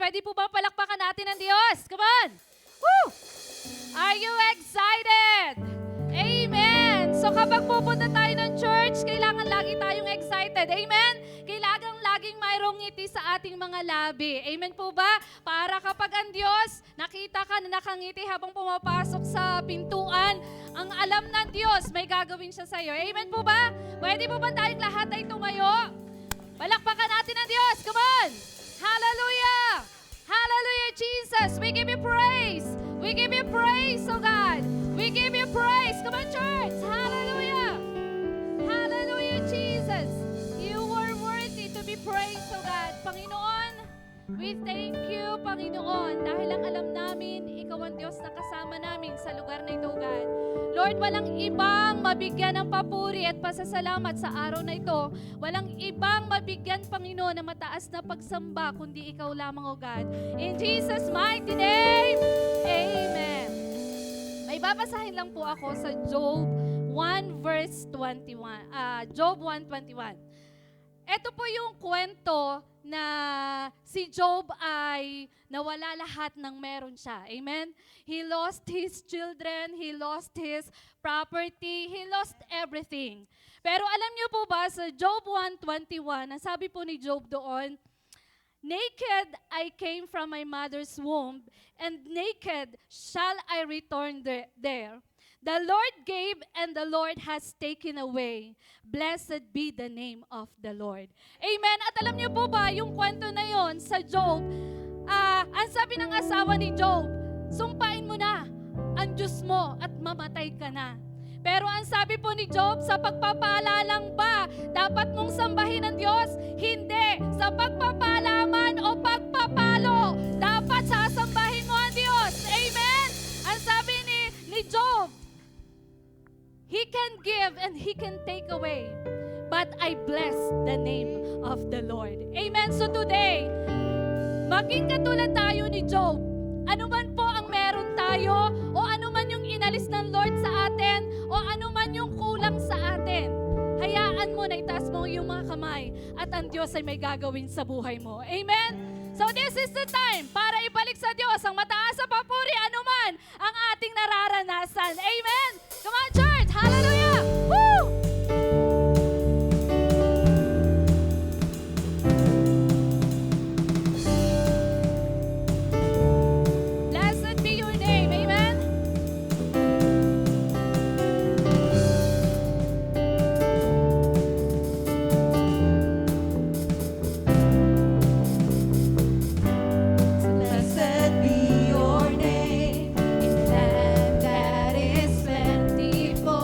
Pwede po ba palakpakan natin ang Diyos? Come on! Woo! Are you excited? Amen! So kapag pupunta tayo ng church, kailangan lagi tayong excited. Amen? Kailangan laging mayroong ngiti sa ating mga labi. Amen po ba? Para kapag ang Diyos, nakita ka na nakangiti habang pumapasok sa pintuan, ang alam ng Diyos, may gagawin siya sa'yo. Amen po ba? Pwede po ba tayong lahat ay tumayo? Palakpakan natin ang Diyos. Come on! Hallelujah! Hallelujah, Jesus! We give you praise! We give you praise, oh God! We give you praise! Come on, church! Hallelujah! Hallelujah, Jesus! You were worthy to be praised, oh God. Panginoon, we thank you, Panginoon, dahil ang alam namin, Ikaw ang Diyos na kasama namin sa lugar na ito, God. Lord, walang ibang mabigyan ng papuri at pasasalamat sa araw na ito. Walang ibang mabigyan, Panginoon, na mataas na pagsamba, kundi Ikaw lamang, O God. In Jesus' mighty name, Amen. May babasahin lang po ako sa Job 1 verse 21. Job 1:21. Ito po yung kwento na si Job ay nawala lahat ng meron siya. Amen? He lost his children, he lost his property, he lost everything. Pero alam niyo po ba sa Job 1:21, ang sabi po ni Job doon, naked I came from my mother's womb, and naked shall I return there. The Lord gave and the Lord has taken away. Blessed be the name of the Lord. Amen. At alam niyo po ba, yung kwento na yon sa Job, ang sabi ng asawa ni Job, sumpain mo na ang Diyos mo at mamatay ka na. Pero ang sabi po ni Job, sa pagpapala lang ba dapat mong sambahin ang Diyos? Hindi. Sa pagpapalaman o pagpapalo, dapat sasambahin mo ang Diyos. Amen? Ang sabi ni Job, He can give and He can take away. But I bless the name of the Lord. Amen? So today, maging katulad tayo ni Job. Ano man po ang meron tayo, o ano man yung inalis ng Lord sa atin, o ano man yung kulang sa atin, hayaan mo na itaas mo yung mga kamay at ang Diyos ay may gagawin sa buhay mo. Amen? So this is the time para ibalik sa Diyos ang mataas sa papuri anuman ang ating nararanasan. Amen? Come on, church! Hallelujah! Woo! Blessed be your name. Amen? Blessed be your name in land that is plentiful.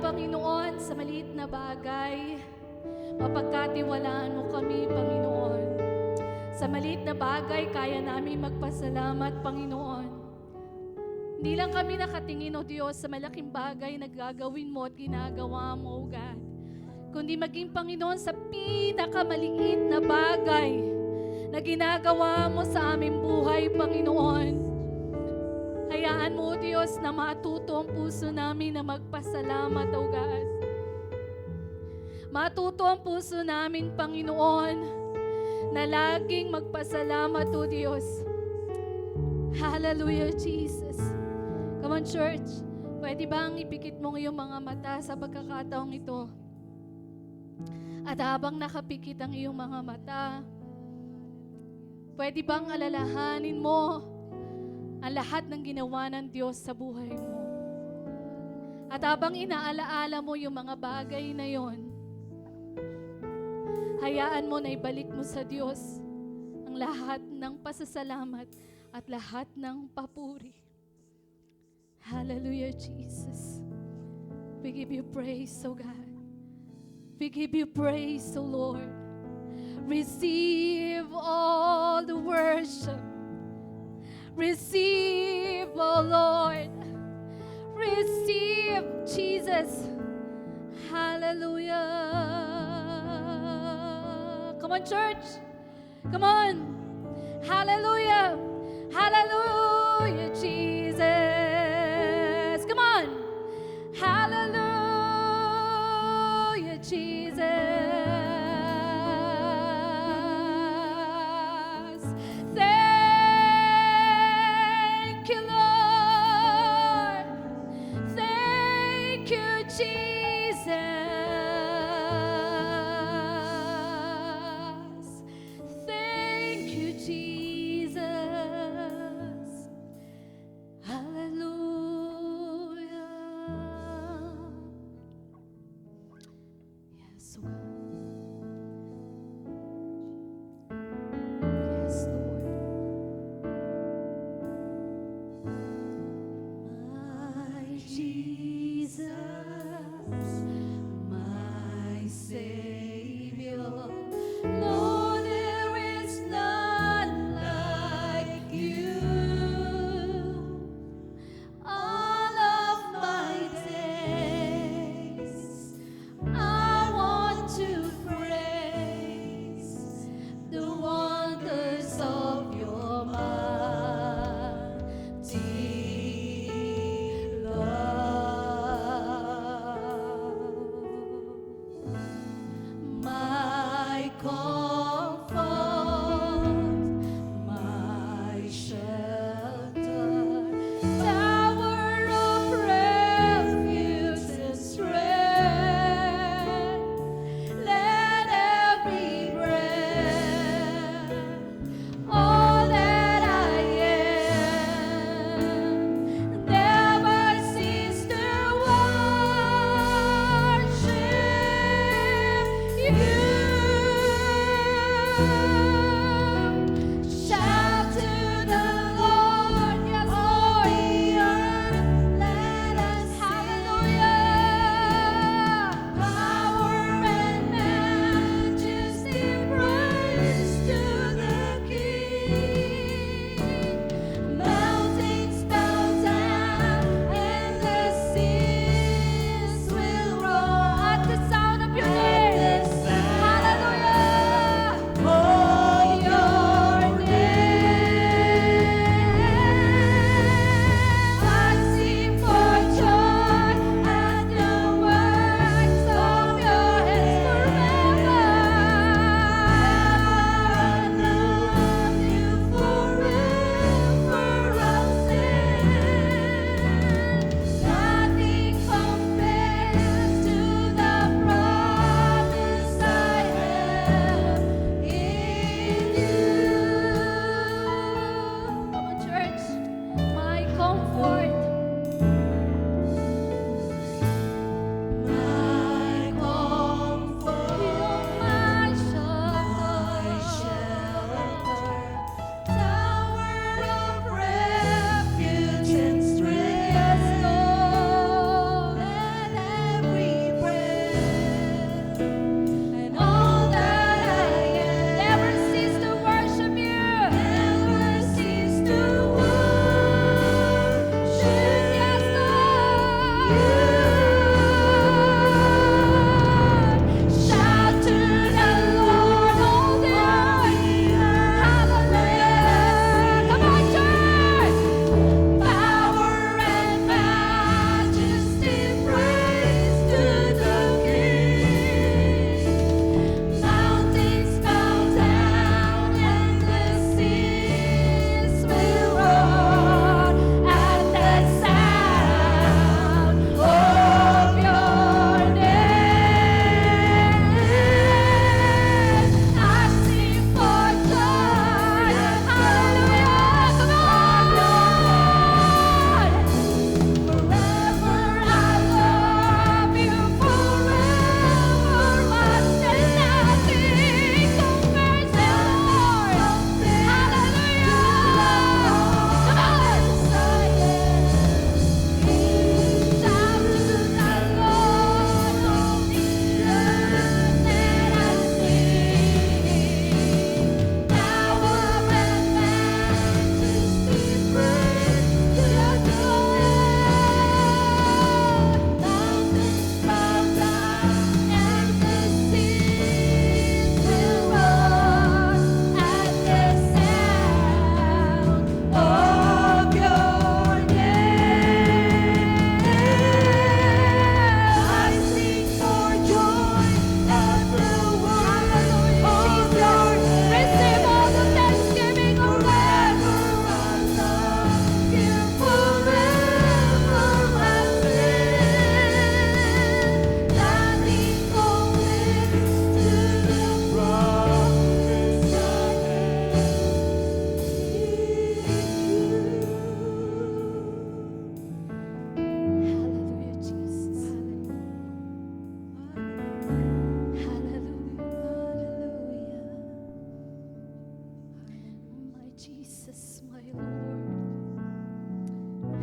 Panginoon, sa maliit na bagay. Mapagkatiwalaan mo kami, Panginoon. Sa maliit na bagay, kaya namin magpasalamat, Panginoon. Hindi lang kami nakatingin, O Diyos, sa malaking bagay na gagawin mo at ginagawa mo, O God. Kundi maging, Panginoon, sa pinakamaliit na bagay na ginagawa mo sa aming buhay, Panginoon. Hayaan mo, O Diyos, na matuto ang puso namin na magpasalamat, O God. Matuto ang puso namin, Panginoon, na laging magpasalamat, O Diyos. Hallelujah, Jesus. Come on, church. Pwede bang ipikit mo iyong mga mata sa pagkakataong ito? At habang nakapikit ang iyong mga mata, pwede bang alalahanin mo ang lahat ng ginawa ng Diyos sa buhay mo? At habang inaalaala mo yung mga bagay na yon, hayaan mo na ibalik mo sa Diyos ang lahat ng pasasalamat at lahat ng papuri. Hallelujah, Jesus. We give you praise, O God. We give you praise, O Lord. Receive all the worship. Receive, O Lord. Receive, Jesus. Hallelujah. Come on, church. Come on. Hallelujah. Hallelujah, Jesus. Come on. Hallelujah, Jesus. Thank you, Lord. Thank you, Jesus. Thank you, Jesus.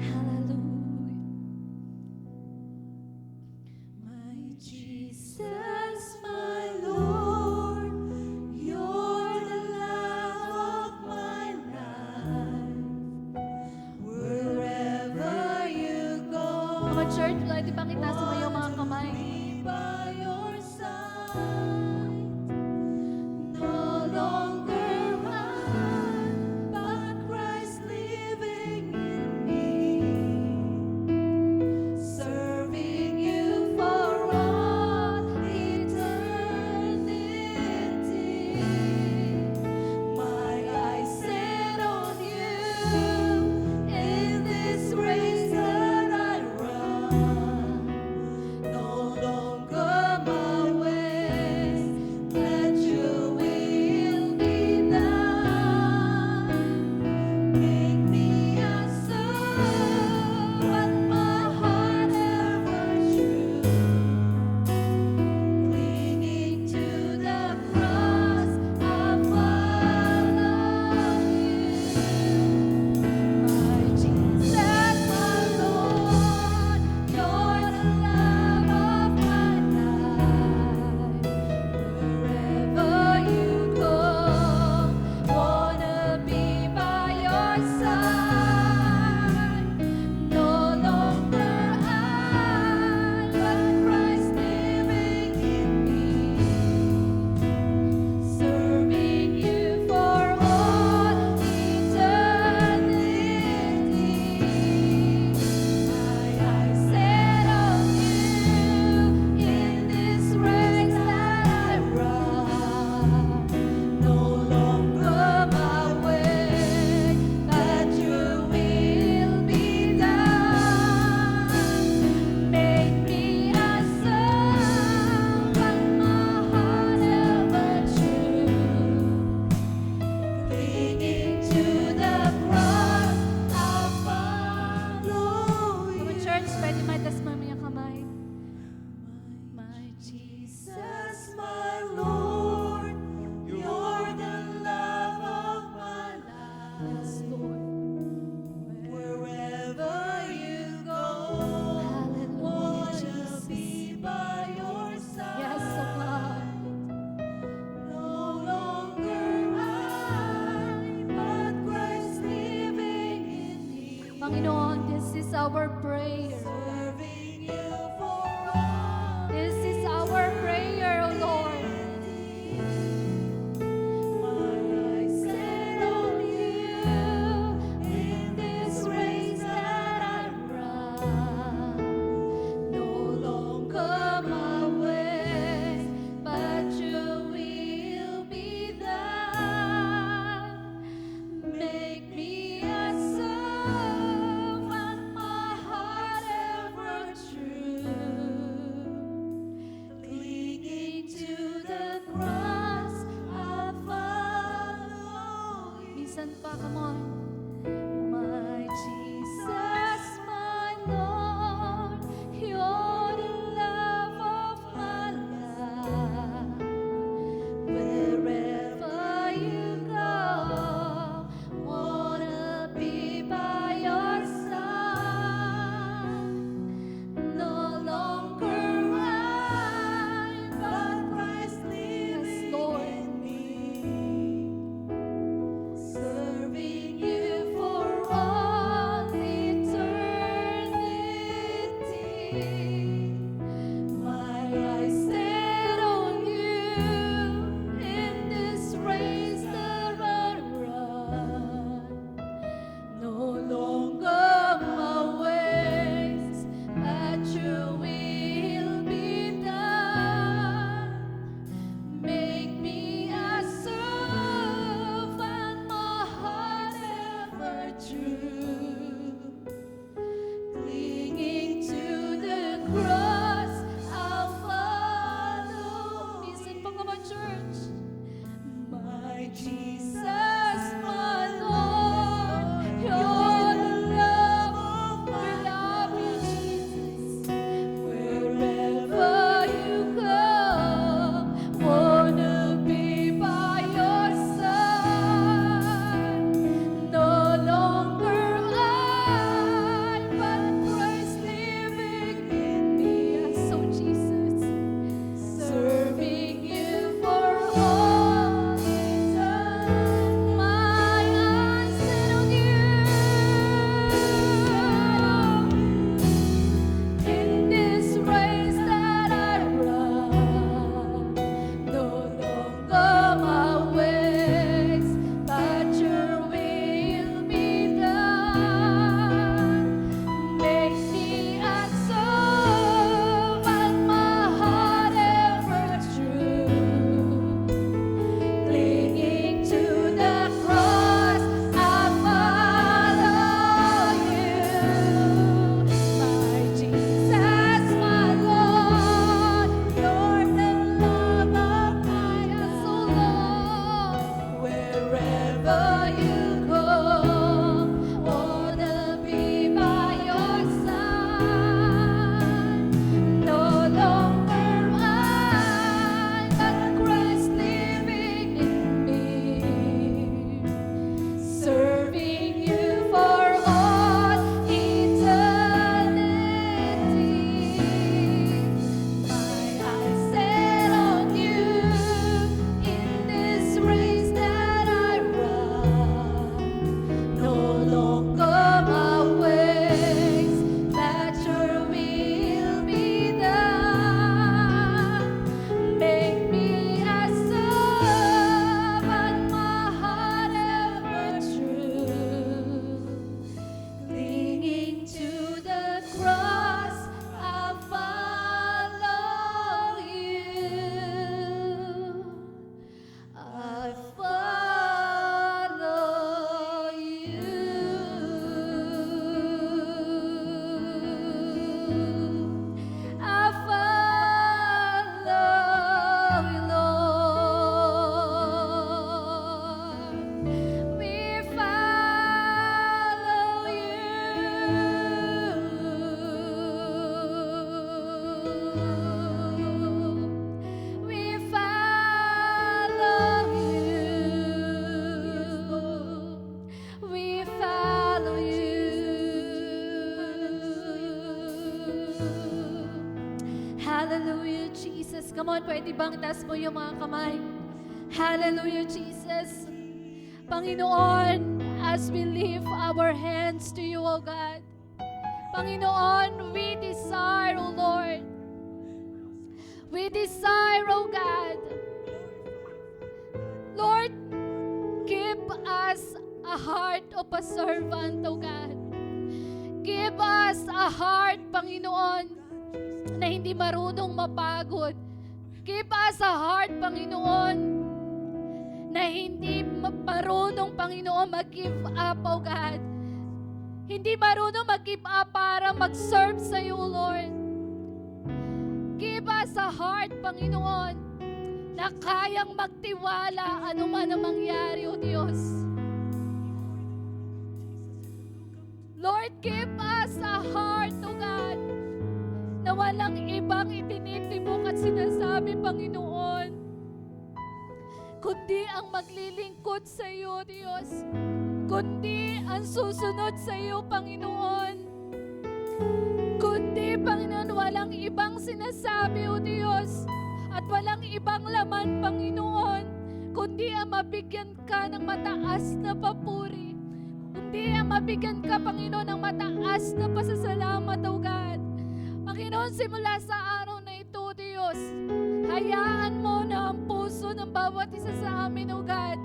Hallelujah. My Jesus, my Lord, you're the love of my life. Wherever you go, mga church, pwede bang itaas mo yung mga kamay? By your side, no longer I, but Christ living in me, serving you for all eternity. My eyes set on you in this race that I run. No longer my ways, that your will be done. Make me a soul, but my heart ever true, clinging to the cross, I follow you. My Jesus, my Lord, you're the love of my life. Wherever you go, wanna be by your side. No longer I, but Christ living in me, serving you for all eternity. My eyes set on you in this race that I run. No longer my way, but your will be done. Make me a soul, but my heart ever true, clinging to the cross, I follow you. Mga church, pwede maitas mo yung kamay. My Jesus, my Lord, you're the love of my life. Yes, Lord. Wherever you go, wanna be by your side. Yes, oh God. No longer I, but Christ living in me. Panginoon, this is our prayer. Serving you for all. This is our prayer, O Lord. My eyes set on you in this race that I run. No longer my ways, but your will be done. Make me a soul, but my heart ever true, clinging to the cross, I follow you. Minsan pa, come on. My Jesus, my Lord, you're the love of my life. Wherever you go, wanna be by your side. No longer I, but Christ living in me, serving you for all eternity. My eyes set on you in this race that I run. No longer my ways, but your will be done. Make me a soul, and my heart ever true, clinging to the Hallelujah, Jesus. Come on, pwede bang taas mo yung mga kamay? Hallelujah, Jesus. Panginoon, as we lift our hands to you, O God. Panginoon, we desire, O Lord. We desire, O God. Lord, give us a heart of a servant, O God. Give us a heart, Panginoon, na hindi marunong mapagod. Give us a heart, Panginoon, na hindi marunong, Panginoon, mag-give up, O God. Hindi marunong mag-give up para mag-serve sa iyo, Lord. Give us a heart, Panginoon, na kayang magtiwala anuman ang mangyari, O Diyos. Lord, give us a heart, O God, na walang ibang itinitibok at sinasabi, Panginoon, kundi ang maglilingkod sa iyo, Diyos. Kundi ang susunod sa iyo, Panginoon. Kundi, Panginoon, walang ibang sinasabi, O Diyos. At walang ibang laman, Panginoon, kundi ang mabigyan ka ng mataas na papuri. Kundi ang mabigyan ka, Panginoon, ng mataas na pasasalamat, O God. Panginoon, simula sa araw na ito, Diyos, hayaan mo na ang puso ng bawat isa sa amin, O God.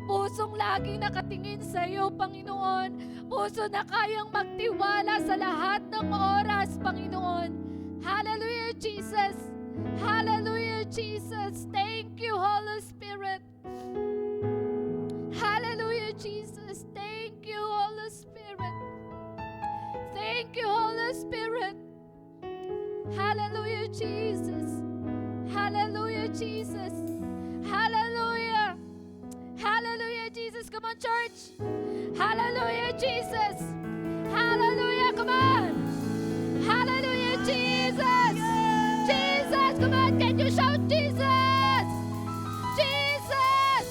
Pusong laging nakatingin sa iyo, Panginoon. Puso na kayang magtiwala sa lahat ng oras, Panginoon. Hallelujah, Jesus. Hallelujah, Jesus. Thank you, Holy Spirit. Hallelujah, Jesus. Thank you, Holy Spirit. Thank you, Holy Spirit. Hallelujah, Jesus. Hallelujah, Jesus. Hallelujah. Hallelujah, Jesus. Come on, church. Hallelujah, Jesus. Hallelujah, come on. Hallelujah, Jesus. Jesus, come on. Can you shout Jesus? Jesus.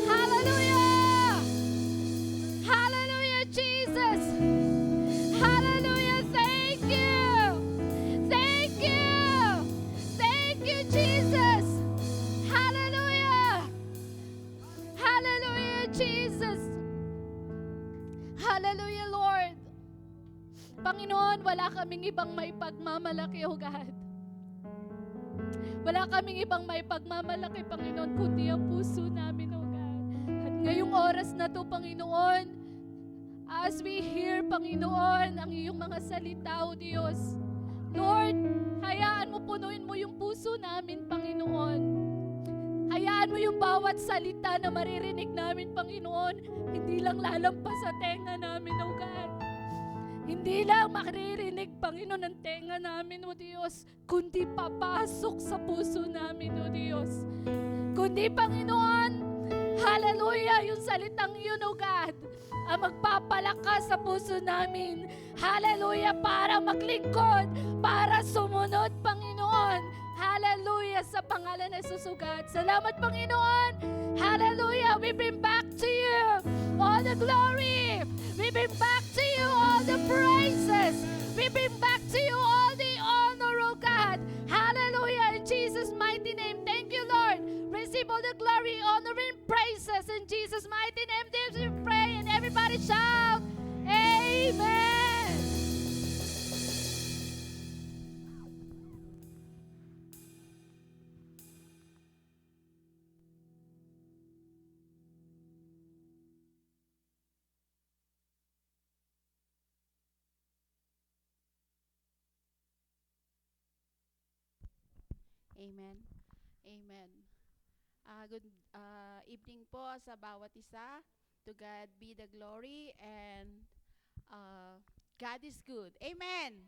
Hallelujah. Hallelujah, Jesus. Hallelujah, thank you. Thank you. Thank you, Jesus. Hallelujah. Hallelujah, Jesus. Hallelujah, Lord. Panginoon, wala kaming ibang may pagmamalaki, O God. Wala kaming ibang may pagmamalaki, Panginoon, kundi ang puso namin, O God. At ngayong oras na to, Panginoon, as we hear, Panginoon, ang iyong mga salita, O Diyos, Lord, hayaan mo, punuin mo yung puso namin, Panginoon. Hayaan mo yung bawat salita na maririnig namin, Panginoon, hindi lang lalampas sa tenga namin, O God. Hindi lang maririnig, Panginoon, ng tenga namin, O Diyos, kundi papasok sa puso namin, O Diyos. Kundi, Panginoon, hallelujah, yung salitang yun, O God, ang magpapalakas sa puso namin. Hallelujah, para maglingkod, para sumunod, Panginoon. Hallelujah, sa pangalan ng Jesus, O God. Salamat, Panginoon. Hallelujah, we bring back to you all the glory. We bring back to you all the praises. We bring back to you all the honor, O God. Hallelujah, in Jesus' mighty name. Thank you, Lord. Receive all the glory, honor, and praises in Jesus' mighty name. This we pray, and everybody shout, Amen. Amen. Amen. Good evening po sa bawat isa. To God be the glory and God is good. Amen.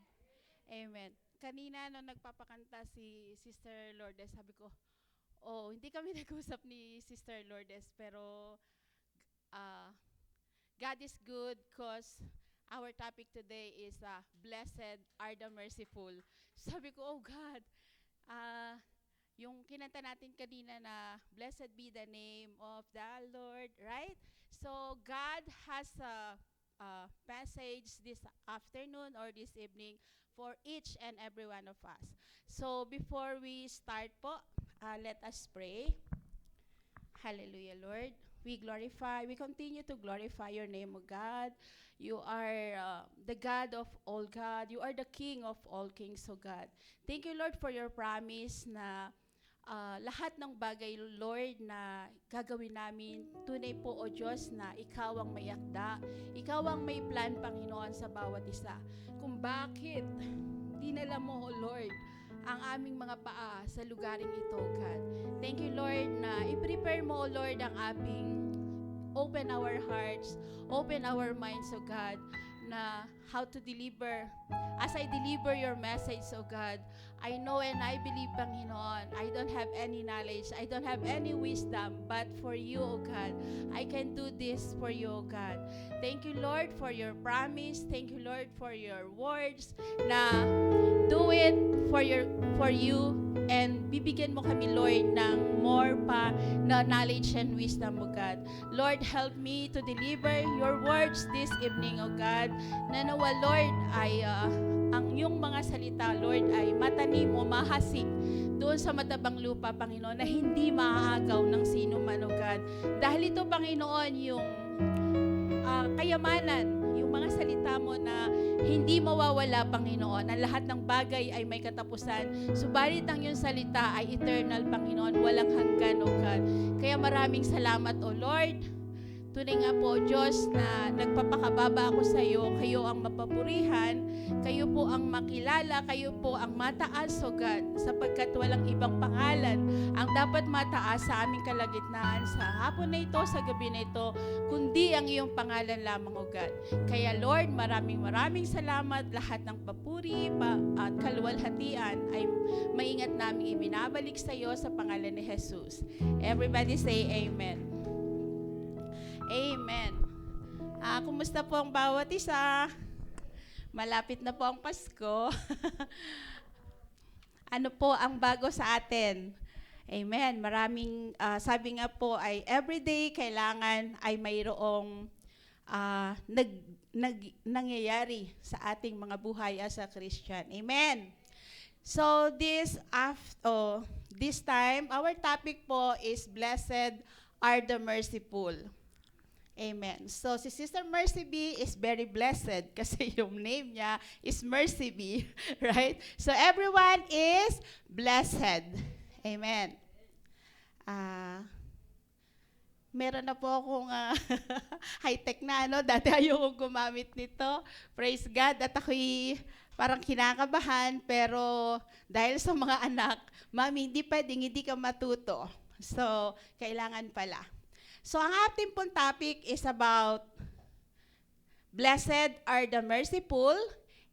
Amen. Kanina nung nagpapakanta si Sister Lourdes, sabi ko, oh, hindi kami nag-usap ni Sister Lourdes, pero uh, God is good because our topic today is blessed are the merciful. Sabi ko, oh God, yung kinanta natin kanina na blessed be the name of the Lord, right? So God has message this afternoon or this evening for each and every one of us. So before we start po, let us pray. Hallelujah, Lord. We continue to glorify your name, O God. You are the God of all God. You are the King of all kings, O God. Thank you, Lord, for your promise na lahat ng bagay, Lord, na gagawin namin, tunay po, O Diyos, na Ikaw ang may akda. Ikaw ang may plan, Panginoon, sa bawat isa. Kung bakit dinala mo, O Lord, ang aming mga paa sa lugaring ito, God. Thank you, Lord, na i-prepare mo, O Lord, ang aming open our hearts, open our minds, O God, na how to deliver. As I deliver your message, O God, I know and I believe, Panginoon, I don't have any knowledge, I don't have any wisdom, but for you, O God, I can do this for you, O God. Thank you, Lord, for your promise. Thank you, Lord, for your words na do it for you, and bibigyan mo kami, Lord, ng more pa na knowledge and wisdom, O God. Lord, help me to deliver your words this evening, O God. Na nawa, Lord, ay ang iyong mga salita, Lord, ay matanim o mahasik doon sa matabang lupa, Panginoon, na hindi maaagaw ng sino man, O God. Dahil ito, Panginoon, yung kayamanan, yung mga salita mo na hindi mawawala, Panginoon. Ang lahat ng bagay ay may katapusan. Subalit ang iyong salita ay eternal, Panginoon. Walang hanggan, O God. Kaya maraming salamat, O Lord. Tunay nga po, Diyos, na nagpapakababa ako sa iyo. Kayo ang mapapurihan. Kayo po ang makilala. Kayo po ang mataas, O God, sapagkat walang ibang pangalan ang dapat mataas sa aming kalagitnaan sa hapon na ito, sa gabi na ito, kundi ang iyong pangalan lamang, O God. Kaya, Lord, maraming salamat. Lahat ng papuri at kaluwalhatian ay maingat namin ibinabalik sa iyo sa pangalan ni Jesus. Everybody say Amen. Amen. Kumusta po ang bawat isa? Malapit na po ang Pasko. Ano po ang bago sa atin? Amen. Maraming, sabi nga po ay everyday kailangan ay mayroong nangyayari sa ating mga buhay as a Christian. Amen. So this time, our topic po is Blessed are the Merciful. Amen. So, si Sister Mercy B is very blessed kasi yung name niya is Mercy B, right? So, everyone is blessed. Amen. Meron na po akong high-tech na, dati ayoko gumamit nito. Praise God. At ako'y parang kinakabahan, pero dahil sa mga anak, Mami, hindi pwedeng hindi ka matuto. So, kailangan pala. So, ang ating pong topic is about Blessed are the merciful,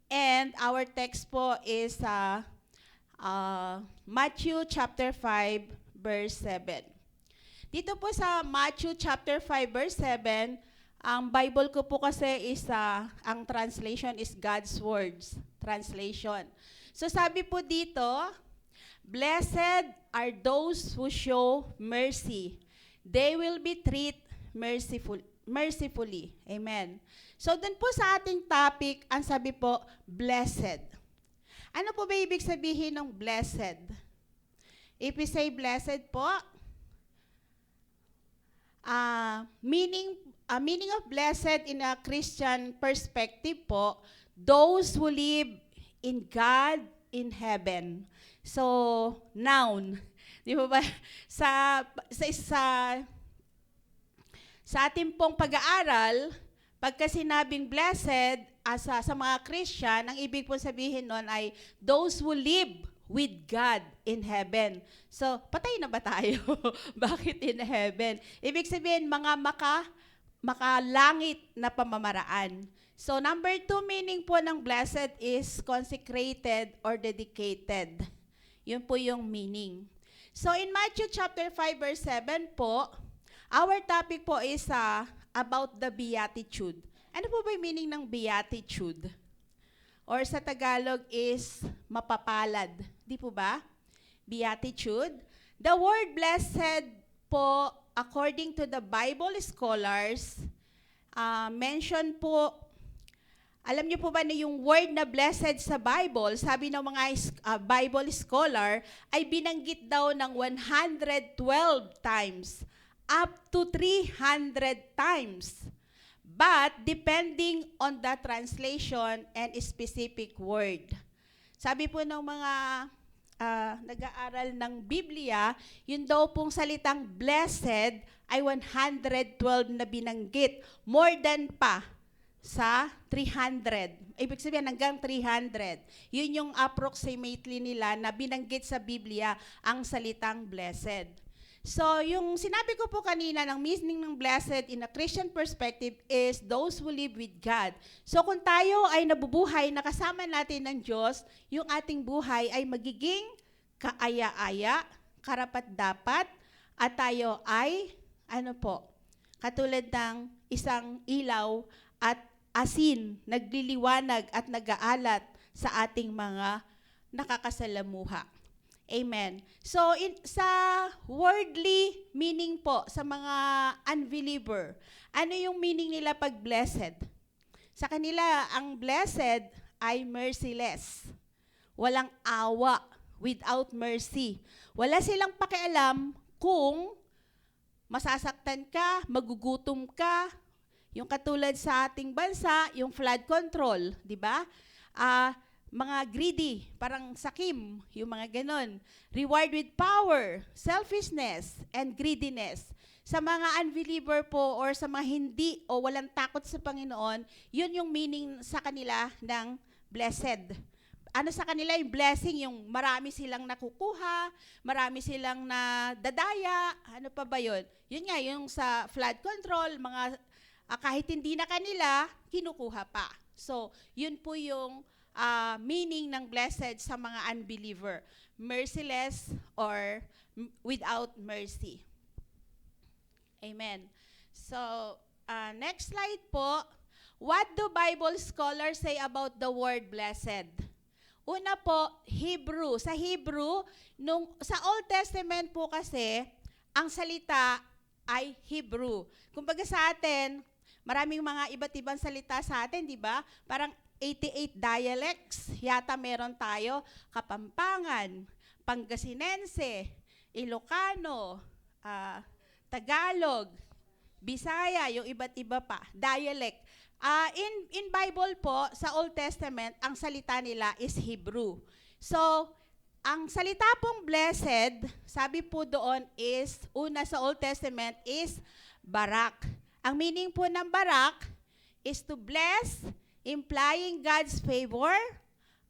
and our text po is Matthew chapter 5, verse 7. Dito po sa Matthew chapter 5, verse 7, ang Bible ko po kasi is, ang translation is God's Words Translation. So, sabi po dito, Blessed are those who show mercy. They will be treated mercifully. Amen. So, dun po sa ating topic, ang sabi po, blessed. Ano po ba ibig sabihin ng blessed? If we say blessed po, meaning of blessed in a Christian perspective po, those who live in God in heaven. So, noun. Di ba sa ating pong pag-aaral, pagka sinabing blessed sa mga Christian, ang ibig po sabihin nun ay those who live with God in heaven. So, patay na ba tayo? Bakit in heaven? Ibig sabihin, mga makalangit na pamamaraan. So, number 2 meaning po ng blessed is consecrated or dedicated. Yun po yung meaning. So, in Matthew chapter 5, verse 7 po, our topic po is about the beatitude. Ano po ba yung meaning ng beatitude? Or sa Tagalog is mapapalad. Di po ba? Beatitude. The word blessed po, according to the Bible scholars, mention po, alam niyo po ba na yung word na blessed sa Bible, sabi ng mga Bible scholar, ay binanggit daw ng 112 times, up to 300 times. But depending on the translation and specific word. Sabi po ng mga nag-aaral ng Biblia, yun daw pong salitang blessed ay 112 na binanggit. More than pa sa 300. Ibig sabihin hanggang 300. Yun yung approximately nila na binanggit sa Biblia ang salitang blessed. So, yung sinabi ko po kanina ng meaning ng blessed in a Christian perspective is those who live with God. So, kung tayo ay nabubuhay, nakasama natin ng Diyos, yung ating buhay ay magiging kaaya-aya, karapat-dapat, at tayo ay, katulad ng isang ilaw at asin, nagliliwanag at nag-aalat sa ating mga nakakasalamuha. Amen. So, sa worldly meaning po, sa mga unbeliever, ano yung meaning nila pag blessed? Sa kanila, ang blessed ay merciless. Walang awa, without mercy. Wala silang pakialam kung masasaktan ka, magugutom ka, yung katulad sa ating bansa, yung flood control, di ba? Mga greedy, parang sakim, yung mga ganon. Reward with power, selfishness, and greediness. Sa mga unbeliever po or sa mga hindi o walang takot sa Panginoon, yun yung meaning sa kanila ng blessed. Ano sa kanila yung blessing, yung marami silang nakukuha, marami silang nadadaya, ano pa ba yun? Yun nga, yung sa flood control, mga kahit hindi na kanila, kinukuha pa. So, yun po yung meaning ng blessed sa mga unbeliever. Merciless or without mercy. Amen. So, next slide po. What do Bible scholars say about the word blessed? Una po, Hebrew. Sa Hebrew, sa Old Testament po kasi, ang salita ay Hebrew. Kumbaga sa atin, maraming mga iba't ibang salita sa atin, di ba? Parang 88 dialects yata meron tayo. Kapampangan, Pangasinense, Ilocano, Tagalog, Bisaya, yung iba't iba pa, dialect. In Bible po, sa Old Testament, ang salita nila is Hebrew. So, ang salita pong blessed, sabi po doon is, una sa Old Testament is barak. Ang meaning po ng barak is to bless, implying God's favor,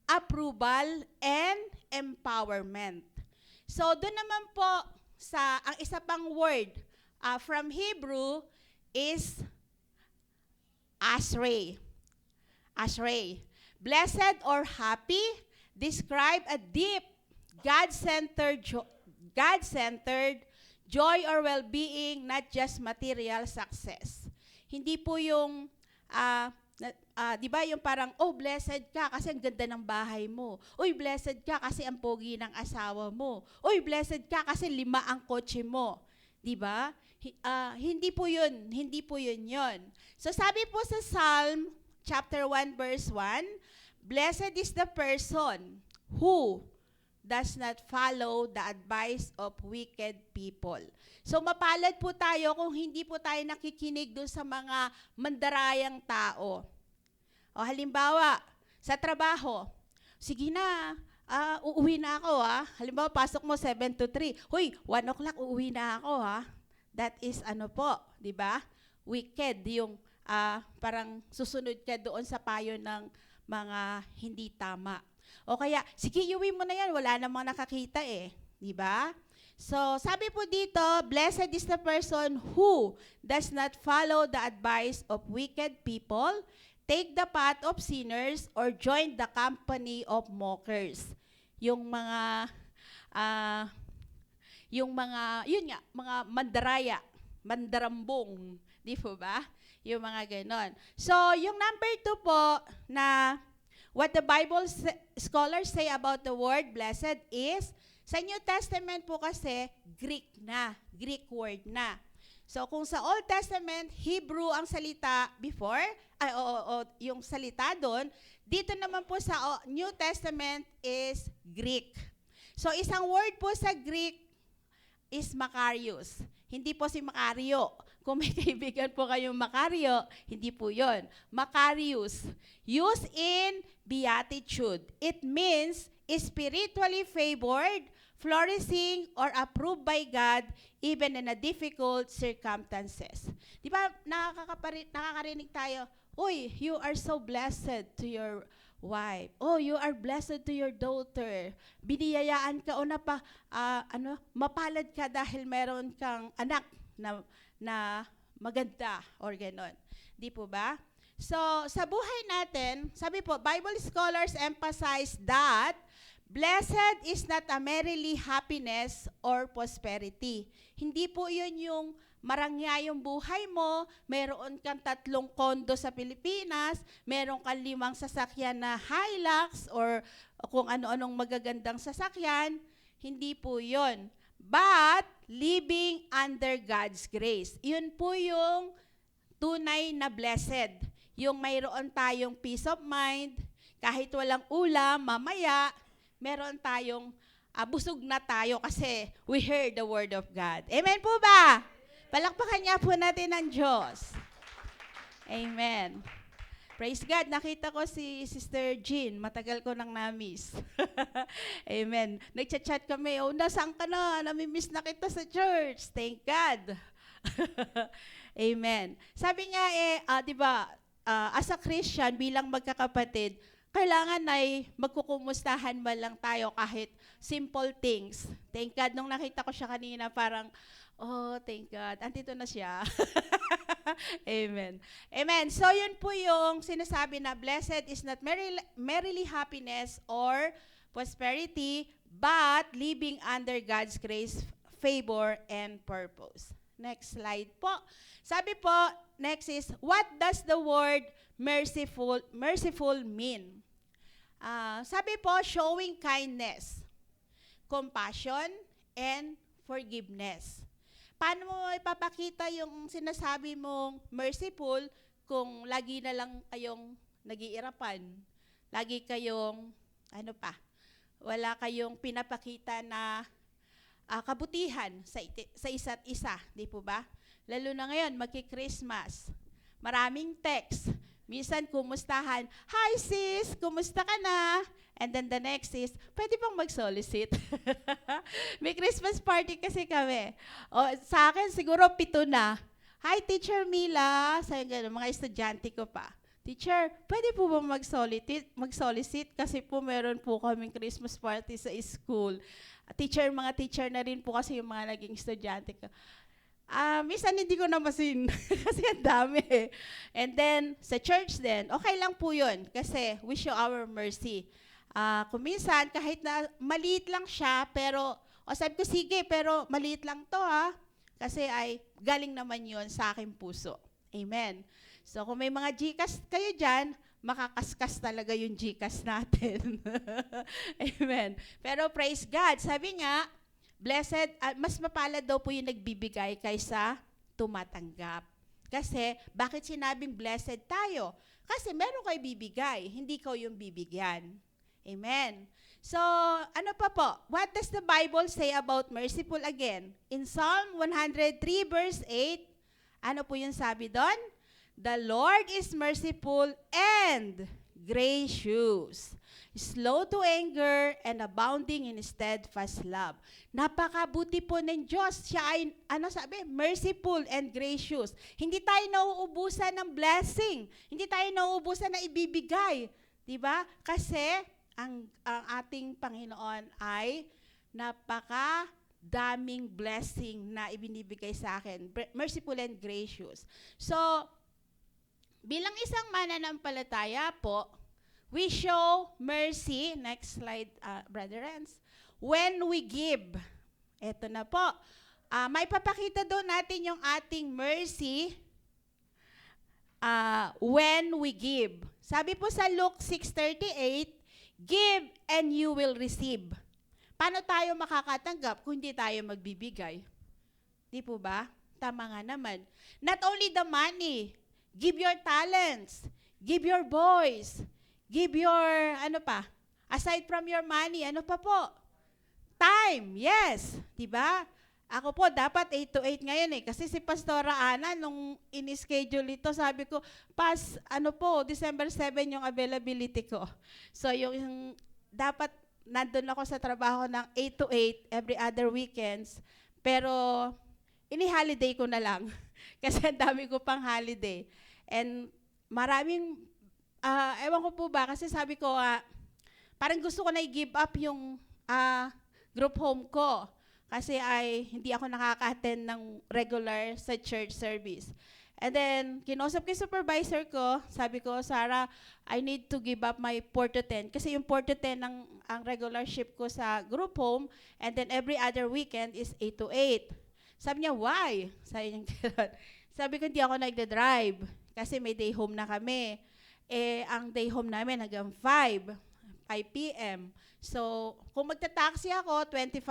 approval, and empowerment. So, doon naman po ang isa pang word from Hebrew is Ashrei. Ashrei. Blessed or happy describe a deep, God-centered joy or well-being, not just material success. Hindi po yung di ba yung parang, blessed ka kasi ang ganda ng bahay mo. Blessed ka kasi ang pogi ng asawa mo. Blessed ka kasi 5 ang kotse mo. Di ba? Hindi po yun. Hindi po yun yun. So sabi po sa Psalm chapter 1 verse 1, blessed is the person who does not follow the advice of wicked people. So mapalad po tayo kung hindi po tayo nakikinig doon sa mga mandarayang tao. O halimbawa, sa trabaho, sige na, uuwi na ako Halimbawa, pasok mo 7 to 3. 1 o'clock uuwi na ako That is di ba? Wicked, yung parang susunod ka doon sa payo ng mga hindi tama. O kaya, sige, iuwi mo na yan, wala namang nakakita di ba? So, sabi po dito, blessed is the person who does not follow the advice of wicked people, take the path of sinners, or join the company of mockers. Yung mga mga mandaraya, mandarambong, di po ba? Yung mga ganon. So, yung number 2 po na what the Bible scholars say about the word blessed is, sa New Testament po kasi, Greek word na. So kung sa Old Testament, Hebrew ang salita before, yung salita doon, dito naman po sa New Testament is Greek. So isang word po sa Greek is Makarios. Hindi po si Macario. Kung may kaibigan po kayong Macario, hindi po yon. Makarios. Used in beatitude. It means spiritually favored, flourishing, or approved by God even in a difficult circumstances. Di ba nakakarinig tayo, uy, you are so blessed to your wife. Oh, you are blessed to your daughter. Biniyayaan ka o mapalad ka dahil meron kang anak na maganda or ganon. Di po ba? So, sa buhay natin, sabi po, Bible scholars emphasize that blessed is not a merely happiness or prosperity. Hindi po yun yung marangya yung buhay mo, meron kang 3 kondo sa Pilipinas, meron kang 5 sasakyan na Hilux or kung ano-anong magagandang sasakyan, hindi po yun. But, living under God's grace. Yun po yung tunay na blessed. Yung mayroon tayong peace of mind, kahit walang ulam, mamaya, meron tayong busog na tayo kasi we heard the word of God. Amen po ba? Palakpakan niya po natin ang Diyos. Amen. Praise God. Nakita ko si Sister Jean. Matagal ko nang na-miss. Amen. Nagchat-chat kami. Oh, nasaan ka na? Nami-miss na kita sa church. Thank God. Amen. Sabi nga di ba, as a Christian, bilang magkakapatid, kailangan ay magkukumustahan man lang tayo kahit simple things. Thank God. Nung nakita ko siya kanina, parang, oh, thank God. Andito na siya. Amen. Amen. So, yun po yung sinasabi na blessed is not merely happiness or prosperity, but living under God's grace, favor, and purpose. Next slide po. Sabi po, next is, what does the word merciful mean? Sabi po, showing kindness, compassion, and forgiveness. Paano mo ipapakita yung sinasabi mong merciful kung lagi na lang kayong nag-iirapan? Lagi kayong, wala kayong pinapakita na kabutihan sa isa't isa, di po ba? Lalo na ngayon, magki-Christmas. Maraming text. Minsan, kumustahan. Hi sis, kumusta ka na? And then the next is, pwede bang mag-solicit? May Christmas party kasi kami. Sa akin, siguro 7 na. Hi, Teacher Mila. Sabi nga, mga estudyante ko pa. Teacher, pwede po bang mag-solicit? Kasi po meron po kaming Christmas party sa school. Mga teacher na rin po kasi yung mga naging estudyante ko. Minsan hindi ko na masin kasi ang dami. And then, sa church din, okay lang po yun kasi we show our mercy. Kung minsan, kahit na maliit lang siya, pero, sabi ko, sige, pero maliit lang to kasi ay galing naman yun sa aking puso. Amen. So, kung may mga Gcash kayo dyan, makakaskas talaga yung Gcash natin. Amen. Pero praise God, sabi nga, blessed, mas mapalad daw po yung nagbibigay kaysa tumatanggap. Kasi, bakit sinabing blessed tayo? Kasi meron kayo bibigay, hindi ko yung bibigyan. Amen. So, ano pa po? What does the Bible say about merciful again? In Psalm 103 verse 8, ano po yung sabi doon? The Lord is merciful and gracious, slow to anger, and abounding in steadfast love. Napakabuti po ng Diyos. Siya ay, merciful and gracious. Hindi tayo nauubusan ng blessing. Hindi tayo nauubusan na ibibigay. Diba? Kasi, ang ating Panginoon ay napakadaming blessing na ibinibigay sa akin. Merciful and gracious. So, bilang isang mananampalataya po, we show mercy, next slide, Brother Renz, when we give. Ito na po. May papakita doon natin yung ating mercy when we give. Sabi po sa Luke 6:38, give and you will receive. Paano tayo makakatanggap kung hindi tayo magbibigay? Di po ba? Tama nga naman. Not only the money, give your talents, give your voice, give your, aside from your money, ano pa po? Time, yes. Diba? Ako po, dapat 8 to 8 ngayon eh. Kasi si Pastora Ana, nung in-schedule ito, sabi ko, December 7 yung availability ko. So, yung dapat nandun ako sa trabaho ng 8 to 8 every other weekends. Pero, ini-holiday ko na lang. Kasi ang dami ko pang holiday. And maraming, ewan ko po ba, kasi sabi ko, parang gusto ko na i-give up yung group home ko. Kasi hindi ako nakaka-attend ng regular sa church service. And then, kinausap ko yung supervisor ko, sabi ko, Sarah, I need to give up my 4 to 10. Kasi yung 4 to 10 ang regular shift ko sa group home, and then every other weekend is 8 to 8. Sabi niya, why? Sabi niya, sabi ko, hindi ako nagda-drive. Kasi may day home na kami. Ang day home namin hanggang 5 p.m. So, kung magta-taxi ako, $25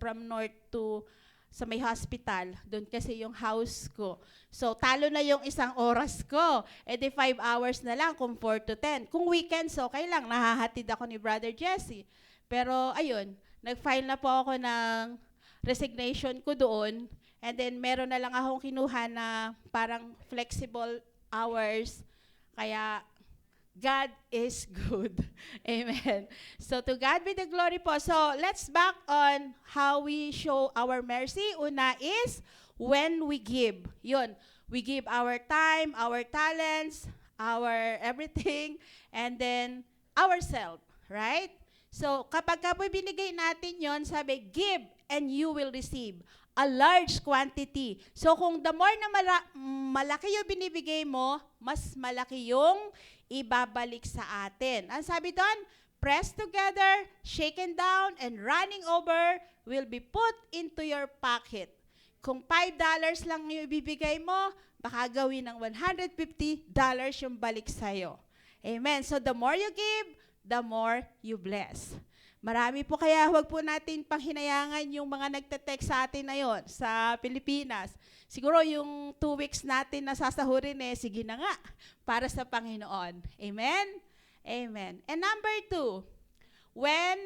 from north to sa may hospital. Doon kasi yung house ko. So, talo na yung isang oras ko. Di 5 hours na lang kung 4 to 10. Kung weekends, okay lang. Nahahatid ako ni Brother Jesse. Pero, ayun, nag-file na po ako ng resignation ko doon. And then, meron na lang akong kinuha na parang flexible hours. Kaya, God is good. Amen. So, to God be the glory po. So, let's back on how we show our mercy. Una is, when we give. Yun. We give our time, our talents, our everything, and then, ourselves. Right? So, kapag po binigay natin yon, sabi, give and you will receive a large quantity. So, kung the more na malaki yung binibigay mo, mas malaki yung ibabalik sa atin. Ang sabi doon, pressed together, shaken down, and running over will be put into your pocket. Kung $5 lang yung ibibigay mo, baka gawin ng $150 yung balik sa'yo. Amen. So the more you give, the more you bless. Marami po, kaya huwag po natin panghinayangan yung mga nagte-text sa atin na yon sa Pilipinas. Siguro yung 2 weeks natin na sasahurin sige na nga, para sa Panginoon. Amen? Amen. And number 2, when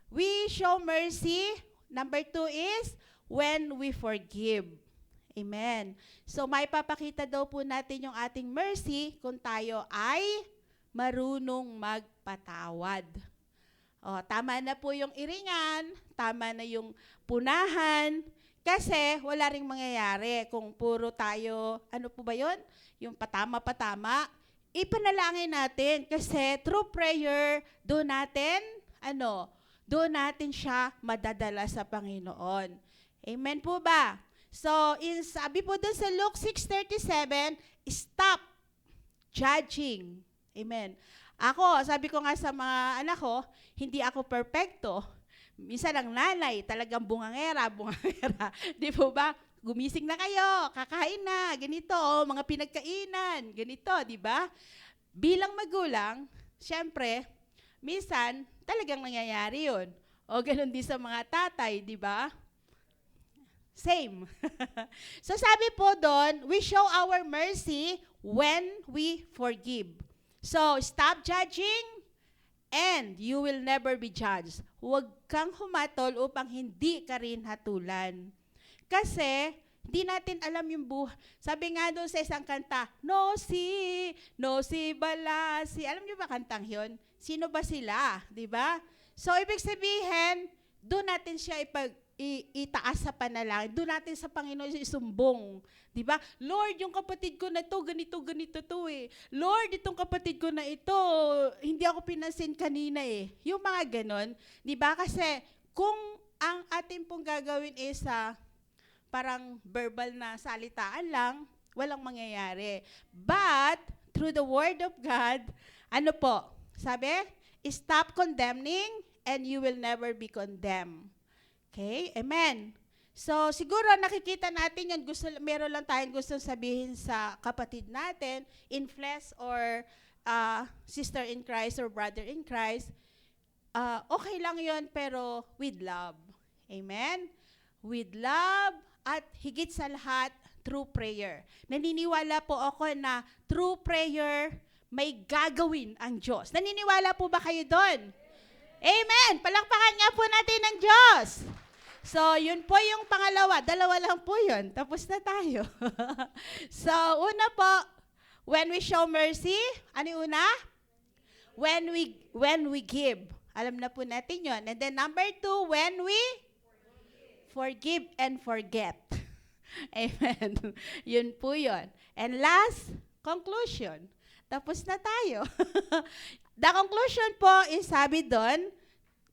we show mercy, number 2 is when we forgive. Amen. So may papakita daw po natin yung ating mercy kung tayo ay marunong magpatawad. Tama na po yung iringan, tama na yung punahan, kasi wala ring mangyayari kung puro tayo, ano po ba yun? Yung patama-patama, ipanalangin natin kasi through prayer, doon natin siya madadala sa Panginoon. Amen po ba? So, sabi po doon sa Luke 6:37, stop judging. Amen. Ako, sabi ko nga sa mga anak ko, hindi ako perfecto. Minsan ang nanay, talagang bungangera. Di po ba? Gumising na kayo, kakain na, ganito, mga pinagkainan, ganito, di ba? Bilang magulang, syempre, minsan, talagang nangyayari yun. O ganun din sa mga tatay, di ba? Same. So sabi po doon, we show our mercy when we forgive. So, stop judging and you will never be judged. Huwag kang humatol upang hindi ka rin hatulan. Kasi, hindi natin alam yung buhay. Sabi nga doon sa isang kanta, no si balasi. Alam niyo ba kantang yun? Sino ba sila? Diba? So, ibig sabihin, doon natin siya itaas sa panalangin. Doon natin sa Panginoon isumbong. Diba? Lord, yung kapatid ko na ito, ganito to eh. Lord, itong kapatid ko na ito, hindi ako pinansin kanina eh. Yung mga ganon. Diba? Kasi kung ang atin pong gagawin is parang verbal na salitaan lang, walang mangyayari. But, through the Word of God, ano po? Sabi, stop condemning and you will never be condemned. Okay? Amen. So, siguro nakikita natin yan, meron lang tayong gusto sabihin sa kapatid natin, in flesh or sister in Christ or brother in Christ. Okay lang yon pero with love. Amen? With love, at higit sa lahat, through prayer. Naniniwala po ako na through prayer, may gagawin ang Diyos. Naniniwala po ba kayo doon? Amen! Palakpakan nga po natin ng Diyos. So, yun po yung pangalawa. Dalawa lang po yun. Tapos na tayo. So, una po, when we show mercy, ano yung una? When we give. Alam na po natin yun. And then number 2, when we forgive and forget. Amen. Yun po yun. And last, conclusion. Tapos na tayo. The conclusion po is sabi doon,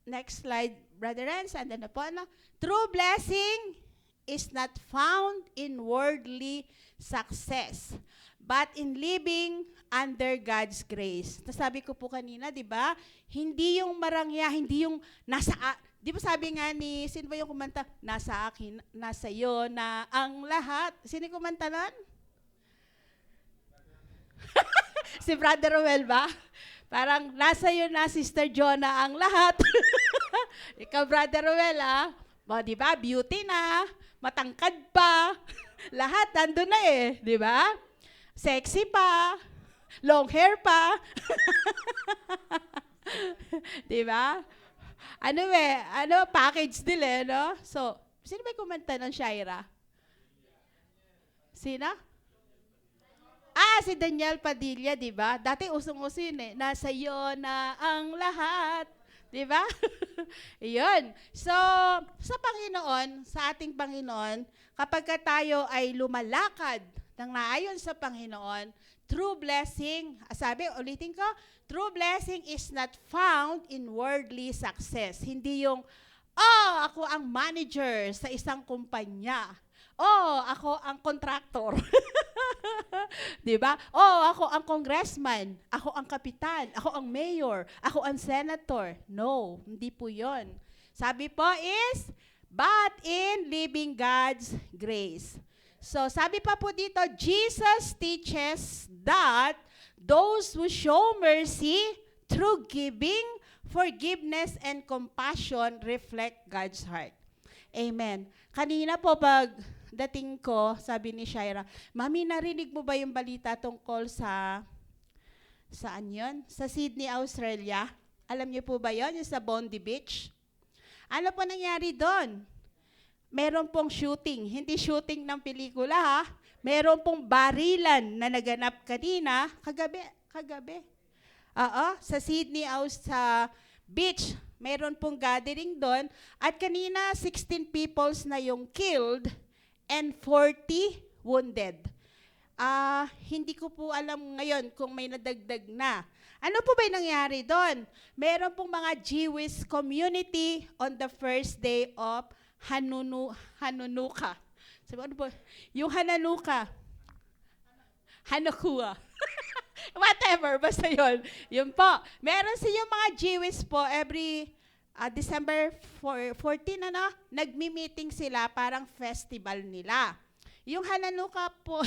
next slide, Brother Renz, and then po, no? True blessing is not found in worldly success, but in living under God's grace. Sabi ko po kanina, di ba? Hindi yung marangya, hindi yung nasa... Di ba sabi nga ni, sino ba yung kumanta? Nasa akin, nasa iyo na ang lahat. Sino yung kumanta nun? Si Brother Ruel ba? Parang nasa iyo na, Sister Jonah, ang lahat. Ikaw, Brother Ruel, O, di ba? Beauty na, matangkad pa. Lahat, nandun na eh. Di ba? Sexy pa. Long hair pa. Di ba? Package deal eh, no? So, sino ba kumanta ng Shaira? Sino? Si Daniel Padilla, di ba? Dati usong-uso yun eh. Nasa iyo na ang lahat. Di ba? Iyon. So, sa Panginoon, sa ating Panginoon, kapag tayo ay lumalakad ng naayon sa Panginoon, true blessing, sabi, ulitin ko, true blessing is not found in worldly success. Hindi yung, ako ang manager sa isang kumpanya. Ako ang contractor. Diba? Ako ang congressman. Ako ang kapitan. Ako ang mayor. Ako ang senator. No, hindi po yon. Sabi po is, but in living God's grace. So, sabi pa po dito, Jesus teaches that those who show mercy through giving, forgiveness, and compassion reflect God's heart. Amen. Kanina po pag dating ko, sabi ni Shaira, Mami, narinig mo ba yung balita tungkol saan yun? Sa Sydney, Australia. Alam niyo po ba yun? Yung sa Bondi Beach. Ano po nangyari doon? Meron pong shooting. Hindi shooting ng pelikula, ha? Meron pong barilan na naganap kanina, kagabi. Sa Sydney, sa beach, meron pong gathering doon. At kanina, 16 peoples na yung killed and 40 wounded. Hindi ko po alam ngayon kung may nadagdag na. Ano po ba yung nangyari doon? Meron pong mga Jewish community on the first day of Hanukkah. Sabi, ano po? Yung Hanukkah. Whatever, basta yun. Yun po. Meron yung mga Jewish po, every December 14, nagmi-meeting sila, parang festival nila. Yung Hanukkah po,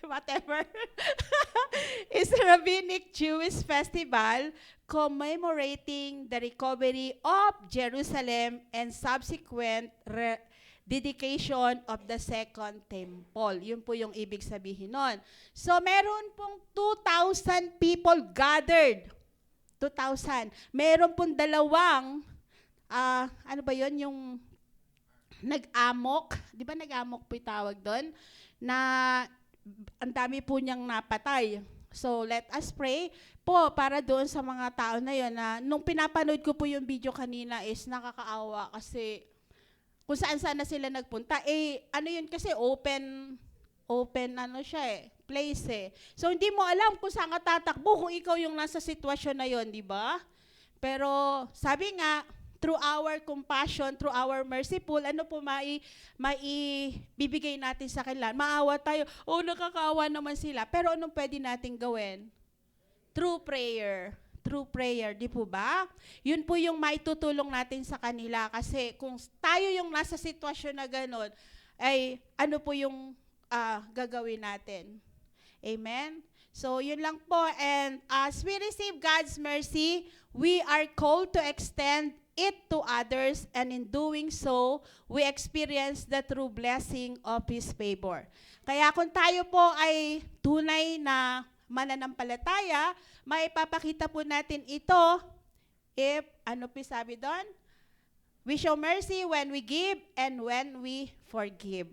whatever, is Rabbinic Jewish festival commemorating the recovery of Jerusalem and subsequent dedication of the Second Temple. Yun po yung ibig sabihin nun. So, meron pong 2,000 people gathered. 2,000. Meron pong dalawang, ano ba yun, yung nag-amok. Di ba nag-amok po yung tawag doon? Na ang dami po niyang napatay. So, let us pray po para doon sa mga tao na yun na nung pinapanood ko po yung video kanina is nakakaawa kasi kung saan-saan na sila nagpunta. Ano yun kasi open place . So, hindi mo alam kung saan ka tatakbo kung ikaw yung nasa sitwasyon na yun, di ba? Pero, sabi nga, through our compassion, through our mercy pool, ano po maibibigay natin sa kanila? Maawa tayo, nakakaawa naman sila. Pero anong pwede natin gawin? Through prayer. Through prayer, di po ba? Yun po yung maitutulong natin sa kanila. Kasi kung tayo yung nasa sitwasyon na gano'n, ay ano po yung gagawin natin? Amen? So, yun lang po. And as we receive God's mercy, we are called to extend it to others, and in doing so, we experience the true blessing of His favor. Kaya kung tayo po ay tunay na mananampalataya, maipapakita po natin ito if, ano po sabi doon? We show mercy when we give and when we forgive.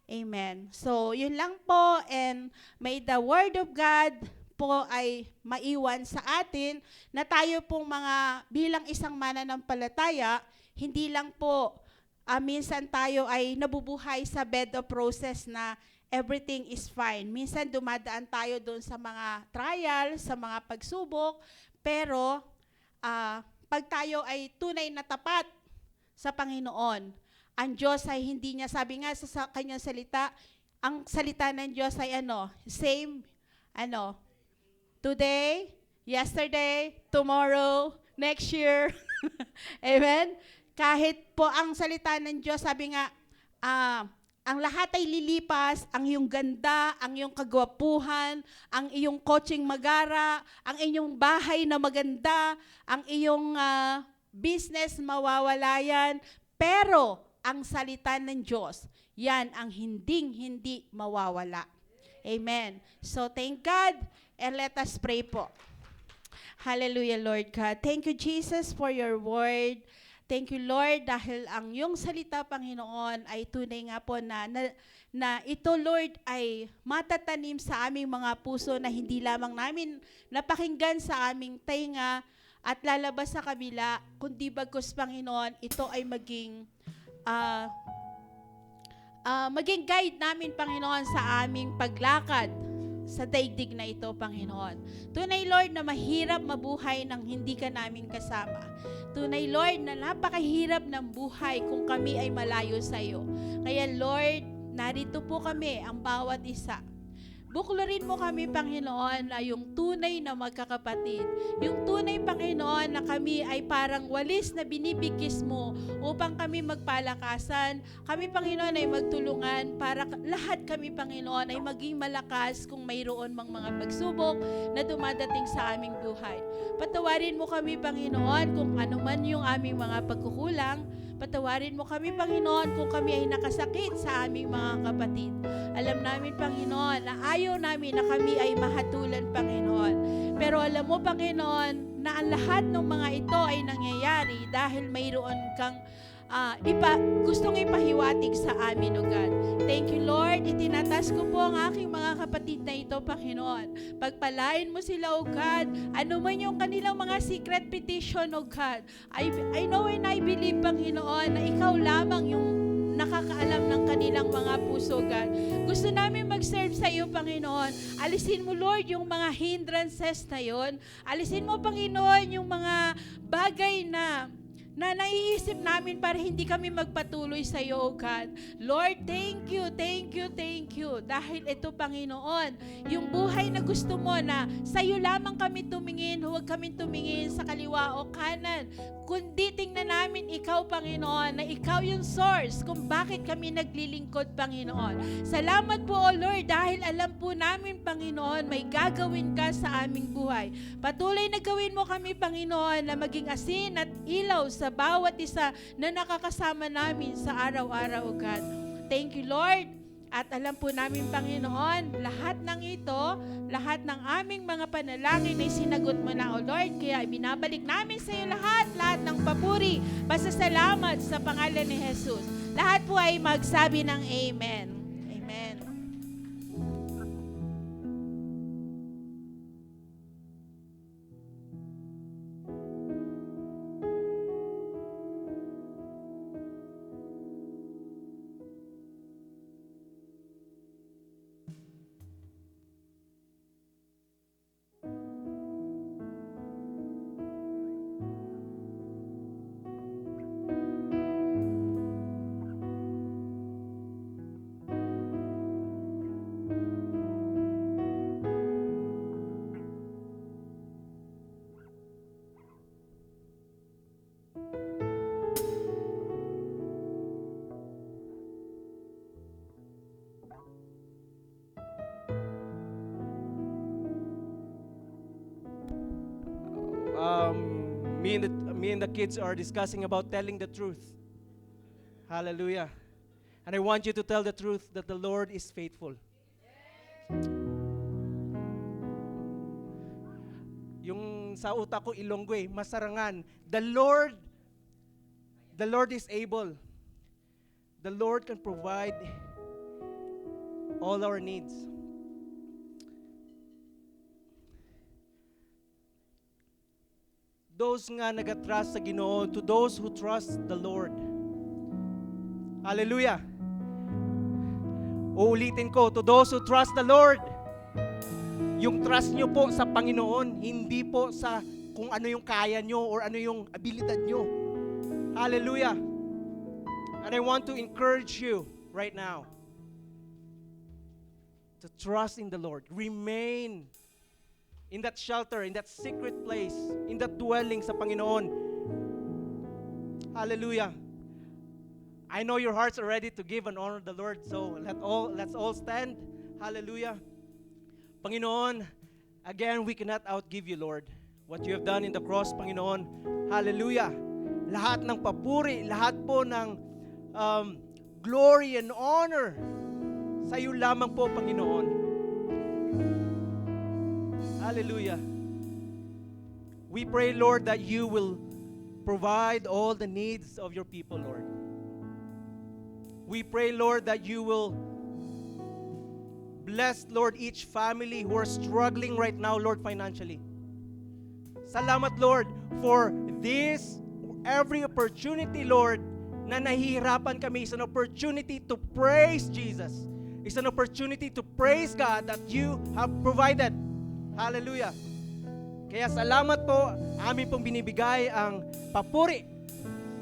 Amen. So, yun lang po, and may the Word of God po ay maiwan sa atin na tayo pong mga bilang isang mananampalataya, hindi lang po minsan tayo ay nabubuhay sa bed of process na everything is fine. Minsan dumadaan tayo doon sa mga trial, sa mga pagsubok, pero pag tayo ay tunay na tapat sa Panginoon, ang Diyos ay hindi niya, sabi nga sa kanyang salita, ang salita ng Diyos ay same, today, yesterday, tomorrow, next year. Amen? Kahit po ang salita ng Diyos, sabi nga, ang lahat ay lilipas, ang iyong ganda, ang iyong kagwapuhan, ang iyong kotseng magara, ang iyong bahay na maganda, ang iyong business mawawala yan, pero ang salita ng Diyos, yan ang hindi mawawala. Amen. So thank God, and let us pray po. Hallelujah, Lord God. Thank you, Jesus, for your word. Thank you, Lord, dahil ang iyong salita, Panginoon, ay tunay nga po na ito, Lord, ay matatanim sa aming mga puso na hindi lamang namin napakinggan sa aming tainga at lalabas sa kabila, kundi bagkus, Panginoon, ito ay maging guide namin, Panginoon, sa aming paglakad sa daigdig na ito, Panginoon. Tunay, Lord, na mahirap mabuhay nang hindi ka namin kasama. Tunay, Lord, na napakahirap ng buhay kung kami ay malayo sa iyo. Kaya, Lord, narito po kami, ang bawat isa. Buklarin mo kami, Panginoon, na yung tunay na magkakapatid. Yung tunay, Panginoon, na kami ay parang walis na binibigkis mo upang kami magpalakasan. Kami, Panginoon, ay magtulungan para lahat kami, Panginoon, ay maging malakas kung mayroon mang mga pagsubok na dumadating sa aming buhay. Patawarin mo kami, Panginoon, kung ano man yung aming mga pagkukulang. Patawarin mo kami, Panginoon, kung kami ay nakasakit sa aming mga kapatid. Alam namin, Panginoon, na ayaw namin na kami ay mahatulan, Panginoon. Pero alam mo, Panginoon, na ang lahat ng mga ito ay nangyayari dahil mayroon kang gustong ipahiwatig sa amin, O God. Thank you, Lord. Itinatas ko po ang aking mga kapatid na ito, Panginoon. Pagpalain mo sila, O God. Ano man yung kanilang mga secret petition, O God. I know and I believe, Panginoon, na ikaw lamang yung nakakaalam ng kanilang mga puso, God. Gusto namin mag-serve sa iyo, Panginoon. Alisin mo, Lord, yung mga hindrances na yon. Alisin mo, Panginoon, yung mga bagay na naiisip namin para hindi kami magpatuloy sa iyo, God. Lord, thank you, thank you, thank you. Dahil ito, Panginoon, yung buhay na gusto mo na sa iyo lamang kami tumingin, huwag kami tumingin sa kaliwa o kanan. Kundi tingnan namin ikaw, Panginoon, na ikaw yung source kung bakit kami naglilingkod, Panginoon. Salamat po, O Lord, dahil alam po namin, Panginoon, may gagawin ka sa aming buhay. Patuloy na gawin mo kami, Panginoon, na maging asin at ilaw sa bawat isa na nakakasama namin sa araw-araw, O God. Thank you, Lord. At alam po namin, Panginoon, lahat ng ito, lahat ng aming mga panalangin ay sinagot mo na, O Lord. Kaya binabalik namin sa iyo lahat ng papuri, pasasalamat sa pangalan ni Jesus. Lahat po ay magsabi ng Amen. Amen. me and the kids are discussing about telling the truth. Hallelujah. And I want you to tell the truth that the Lord is faithful. Yung sa utak ko, Ilonggo masarangan. The Lord is able. The Lord can provide all our needs. Those nga nag-trust sa Ginoo, to those who trust the Lord. Hallelujah. Uulitin ko, to those who trust the Lord. Yung trust nyo po sa Panginoon, hindi po sa kung ano yung kaya nyo or ano yung abilidad nyo. Hallelujah. And I want to encourage you right now to trust in the Lord. Remain in that shelter, in that secret place, in that dwelling sa Panginoon. Hallelujah. I know your hearts are ready to give and honor the Lord, so let's all stand. Hallelujah. Panginoon, again, we cannot outgive you, Lord. What you have done in the cross, Panginoon. Hallelujah. Lahat ng papuri, lahat po ng glory and honor sa iyo lamang po, Panginoon. Hallelujah. We pray, Lord, that you will provide all the needs of your people, Lord. We pray, Lord, that you will bless, Lord, each family who are struggling right now, Lord, financially. Salamat, Lord, for this, every opportunity, Lord, na nahihirapan kami is an opportunity to praise Jesus. It's an opportunity to praise God that you have provided. Hallelujah. Kaya salamat po, amin pong binibigay ang papuri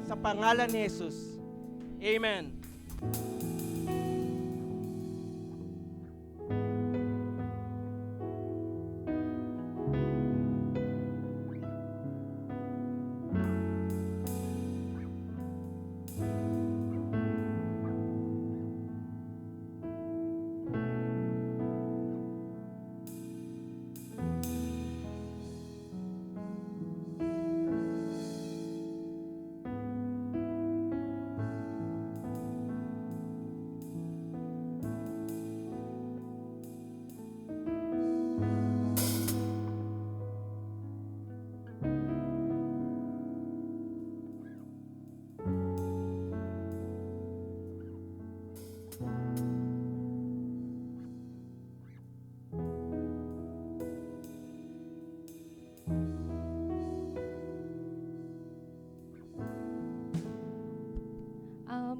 sa pangalan ni Jesus. Amen.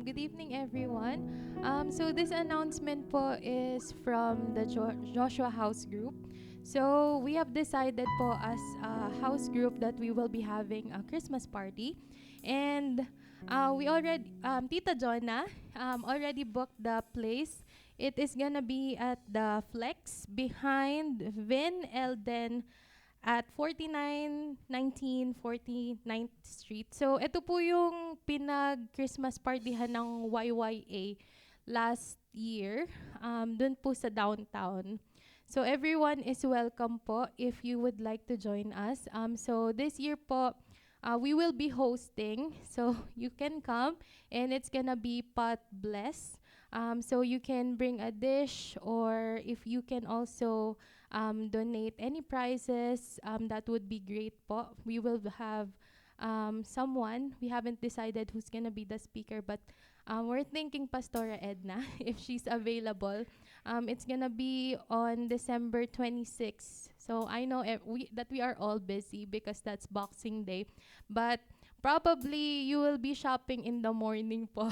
Good evening, everyone. So this announcement po is from the Joshua House Group. So we have decided po as a house group that we will be having a Christmas party. And we already, Tita Jonna already booked the place. It is gonna be at the Flex behind Vin Elden at 4919 49th Street. So, ito po yung pinag-Christmas partyhan ng YYA last year, dun po sa downtown. So, everyone is welcome po if you would like to join us. So, this year po, we will be hosting. So, you can come and it's gonna be pot bless. So, you can bring a dish or if you can also donate any prizes, that would be great po. We will have someone, we haven't decided who's gonna be the speaker, but we're thinking Pastora Edna, if she's available. It's gonna be on December 26th. So I know that we are all busy because that's Boxing Day, but probably you will be shopping in the morning po.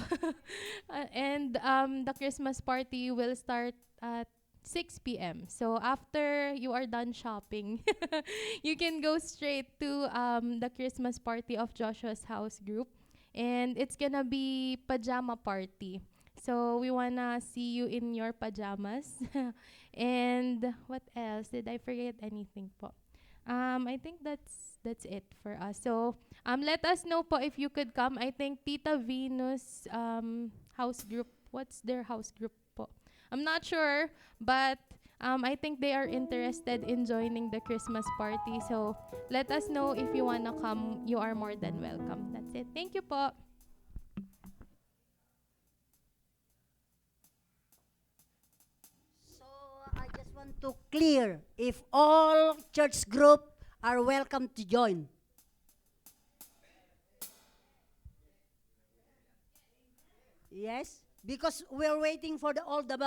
And the Christmas party will start at 6 p.m. So after you are done shopping, you can go straight to the Christmas party of Joshua's House Group. And it's gonna be pajama party. So we wanna see you in your pajamas. And what else? Did I forget anything po? I think that's it for us. So let us know po if you could come. I think Tita Venus house group. What's their house group po? I'm not sure, but I think they are interested in joining the Christmas party. So let us know if you wanna come. You are more than welcome. That's it. Thank you po. So I just want to clear if all church group are welcome to join. Yes, because we're waiting for all the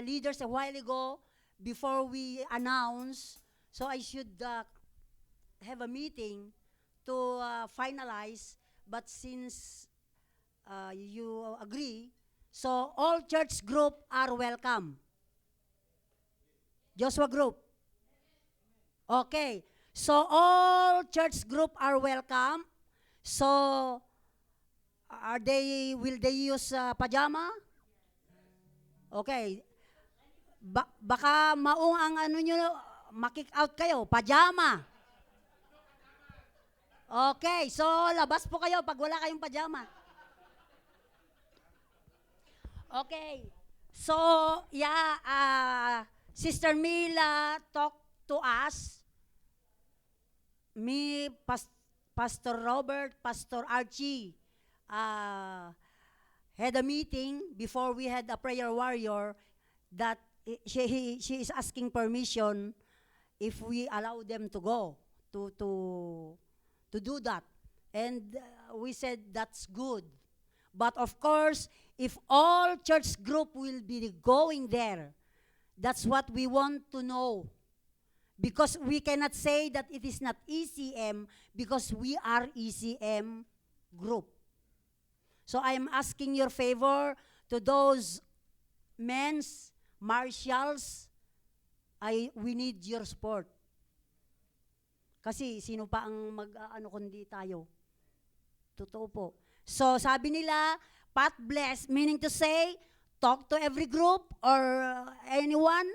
leaders a while ago before we announce. So I should have a meeting to finalize. But since you agree, so all church group are welcome. Joshua group. Okay. So all church group are welcome. So will they use pajama? Okay. Baka maong ang ano nyo, makick out kayo, pajama. Okay, so labas po kayo pag wala kayong pajama. Okay. So, yeah, Sister Mila talked to us. Me, Pastor Robert, Pastor Archie, had a meeting before we had a prayer warrior that she is asking permission if we allow them to go to do that. And we said that's good. But of course, if all church group will be going there, that's what we want to know. Because we cannot say that it is not ECM because we are ECM group. So I am asking your favor to those men's marshals, we need your support. Kasi sino pa ang mag-ano kundi tayo? Totoo po. So sabi nila, Pat bless, meaning to say, talk to every group or anyone.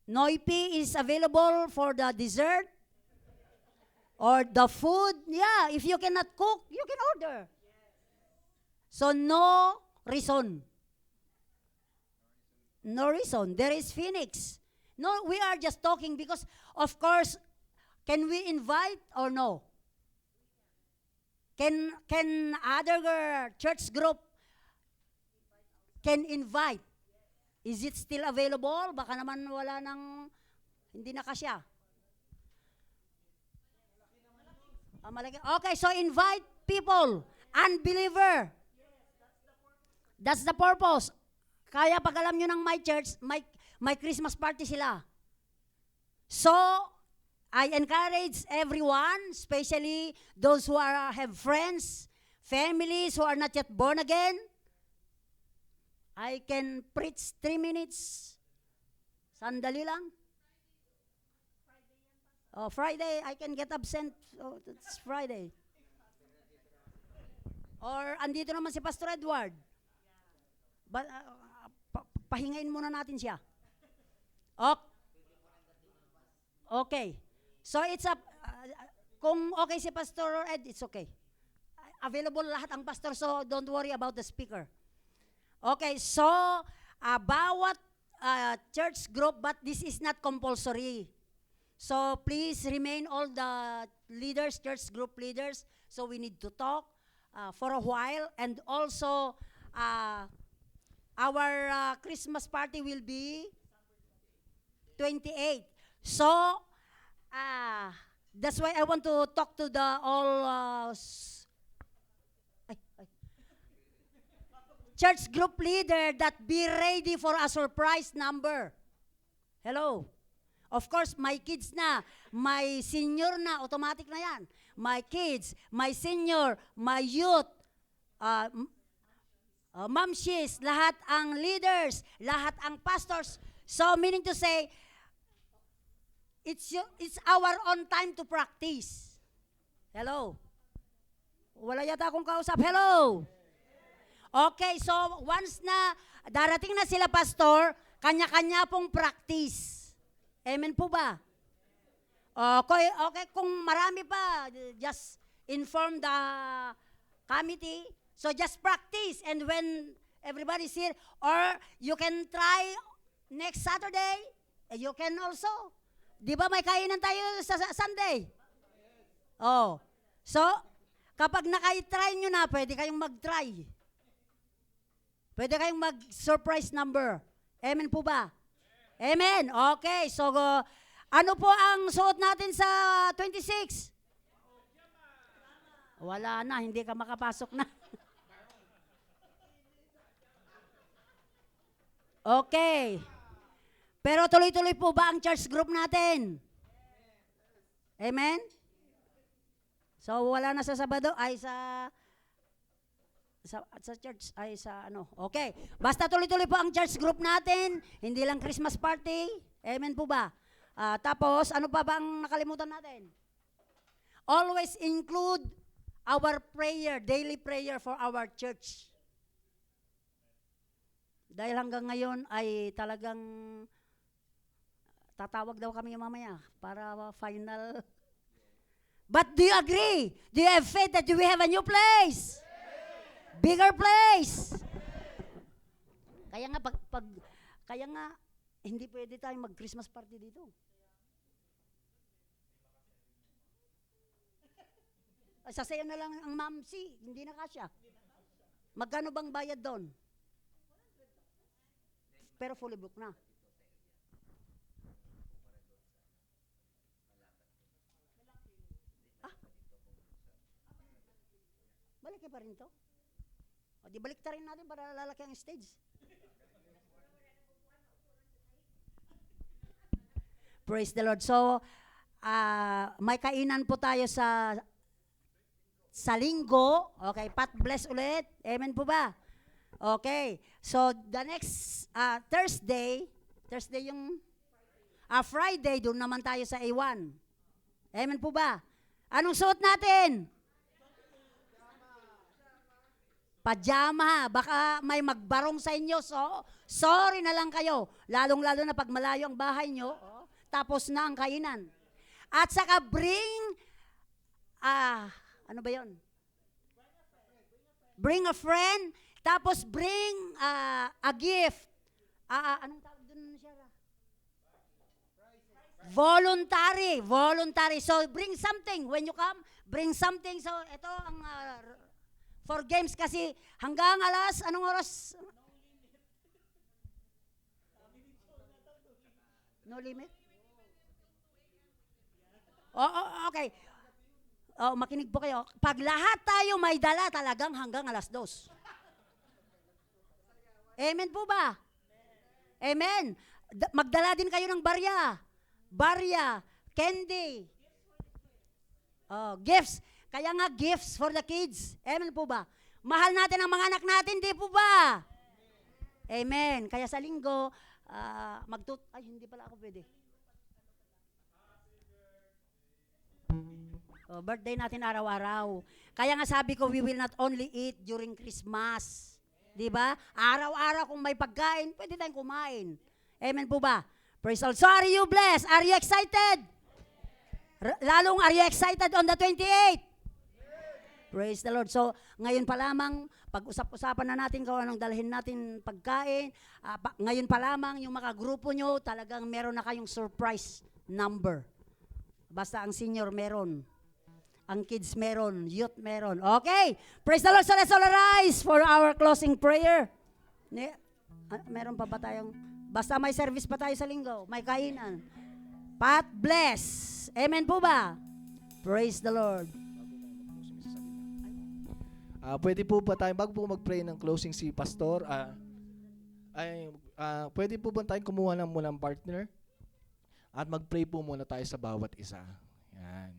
Noipi is available for the dessert or the food. Yeah, if you cannot cook, you can order. So no reason. No reason. There is Phoenix. No, we are just talking because, of course, can we invite or no? Can other church group can invite? Is it still available? Baka naman wala nang, hindi na kasya. Okay, so invite people. Unbeliever. That's the purpose. Kaya pag alam nyo ng my church, may Christmas party sila. So, I encourage everyone, especially those who have friends, families who are not yet born again. I can preach 3 minutes. Sandali lang. Oh, Friday, I can get absent. Oh, it's Friday. Or andito naman si Pastor Edward. But, pahingain muna natin siya. Okay. So it's kung okay si Pastor Ed, it's okay. Available lahat ang pastor, so don't worry about the speaker. Okay, so bawat church group, but this is not compulsory. So please remain all the leaders, church group leaders. So we need to talk for a while, and also our Christmas party will be 28. So that's why I want to talk to the all church group leader that be ready for a surprise number. Hello. Of course, my kids na, my senior na, automatic na yan. My kids, my senior, my youth, mamshis, lahat ang leaders, lahat ang pastors. So meaning to say, it's our own time to practice. Hello. Wala yata akong kausap. Hello. Okay, so once na darating na sila pastor, kanya-kanya pong practice. Amen po ba? Okay, kung marami pa, just inform the committee. So just practice, and when everybody's here, or you can try next Saturday, you can also. Di ba may kainan tayo sa Sunday? Oh. So, kapag nakay-try nyo na, pwede kayong mag-try. Pwede kayong mag-surprise number. Amen po ba? Amen. Okay. So, ano po ang suot natin sa 26? Wala na. Hindi ka makapasok na. Okay. Pero tuloy-tuloy po ba ang church group natin? Amen? So, wala na sa Sabado, ay sa church, ay sa ano. Okay. Basta tuloy-tuloy po ang church group natin, hindi lang Christmas party. Amen po ba? Tapos, ano pa ba ang nakalimutan natin? Always include our prayer, daily prayer for our church. Dahil hanggang ngayon ay talagang tatawag daw kami mamaya para final. But do you agree? Do you have faith that we have a new place? Bigger place. Kaya nga kaya nga hindi pwede tayong mag-Christmas party dito. Sasayaw na lang ang mamsi, hindi na kasya. Magkano bang bayad doon? Pero fully booked na. Balik pa rin to? O di balik ta rin natin para lalaki ang stage. Praise the Lord. So, may kainan po tayo sa linggo. Okay, Pat bless ulit. Amen po ba? Okay. So, the next Thursday yung Friday, doon naman tayo sa A1. Amen po ba? Anong suot natin? Pajama. Baka may magbarong sa inyo. So, sorry na lang kayo. Lalong-lalo na pag malayo ang bahay nyo. Tapos na ang kainan. At saka bring, ano ba yon? Bring a friend. Tapos bring a gift. Anong tawag doon siya? Voluntary. So, bring something. When you come, bring something. So, ito ang for games kasi hanggang anong oras? No limit? Okay. Makinig po kayo. Pag lahat tayo may dala talagang hanggang 2:00. Amen po ba? Amen. Magdala din kayo ng barya, candy. Gifts. Kaya nga gifts for the kids. Amen po ba? Mahal natin ang mga anak natin, di po ba? Amen. Kaya sa linggo, hindi pala ako pwede. Birthday natin araw-araw. Kaya nga sabi ko, we will not only eat during Christmas. Di ba? Araw-araw kung may pagkain, pwede tayong kumain. Amen po ba? Praise the Lord. So are you blessed? Are you excited? Lalong, are you excited on the 28th? Praise the Lord. So, ngayon pa lamang, pag-usap-usapan na natin kung anong dalhin natin pagkain. Ngayon pa lamang, yung mga grupo nyo, talagang meron na kayong surprise number. Basta ang senior meron. Ang kids meron. Youth meron. Okay. Praise the Lord. So, let's all arise for our closing prayer. Meron pa ba tayong... Basta may service pa tayo sa linggo. May kainan. Pat bless. Amen po ba? Praise the Lord. Pwede po ba tayo, bago po mag-pray ng closing si Pastor, pwede po ba tayo kumuha ng muna ng partner? At mag-pray po muna tayo sa bawat isa. Yan.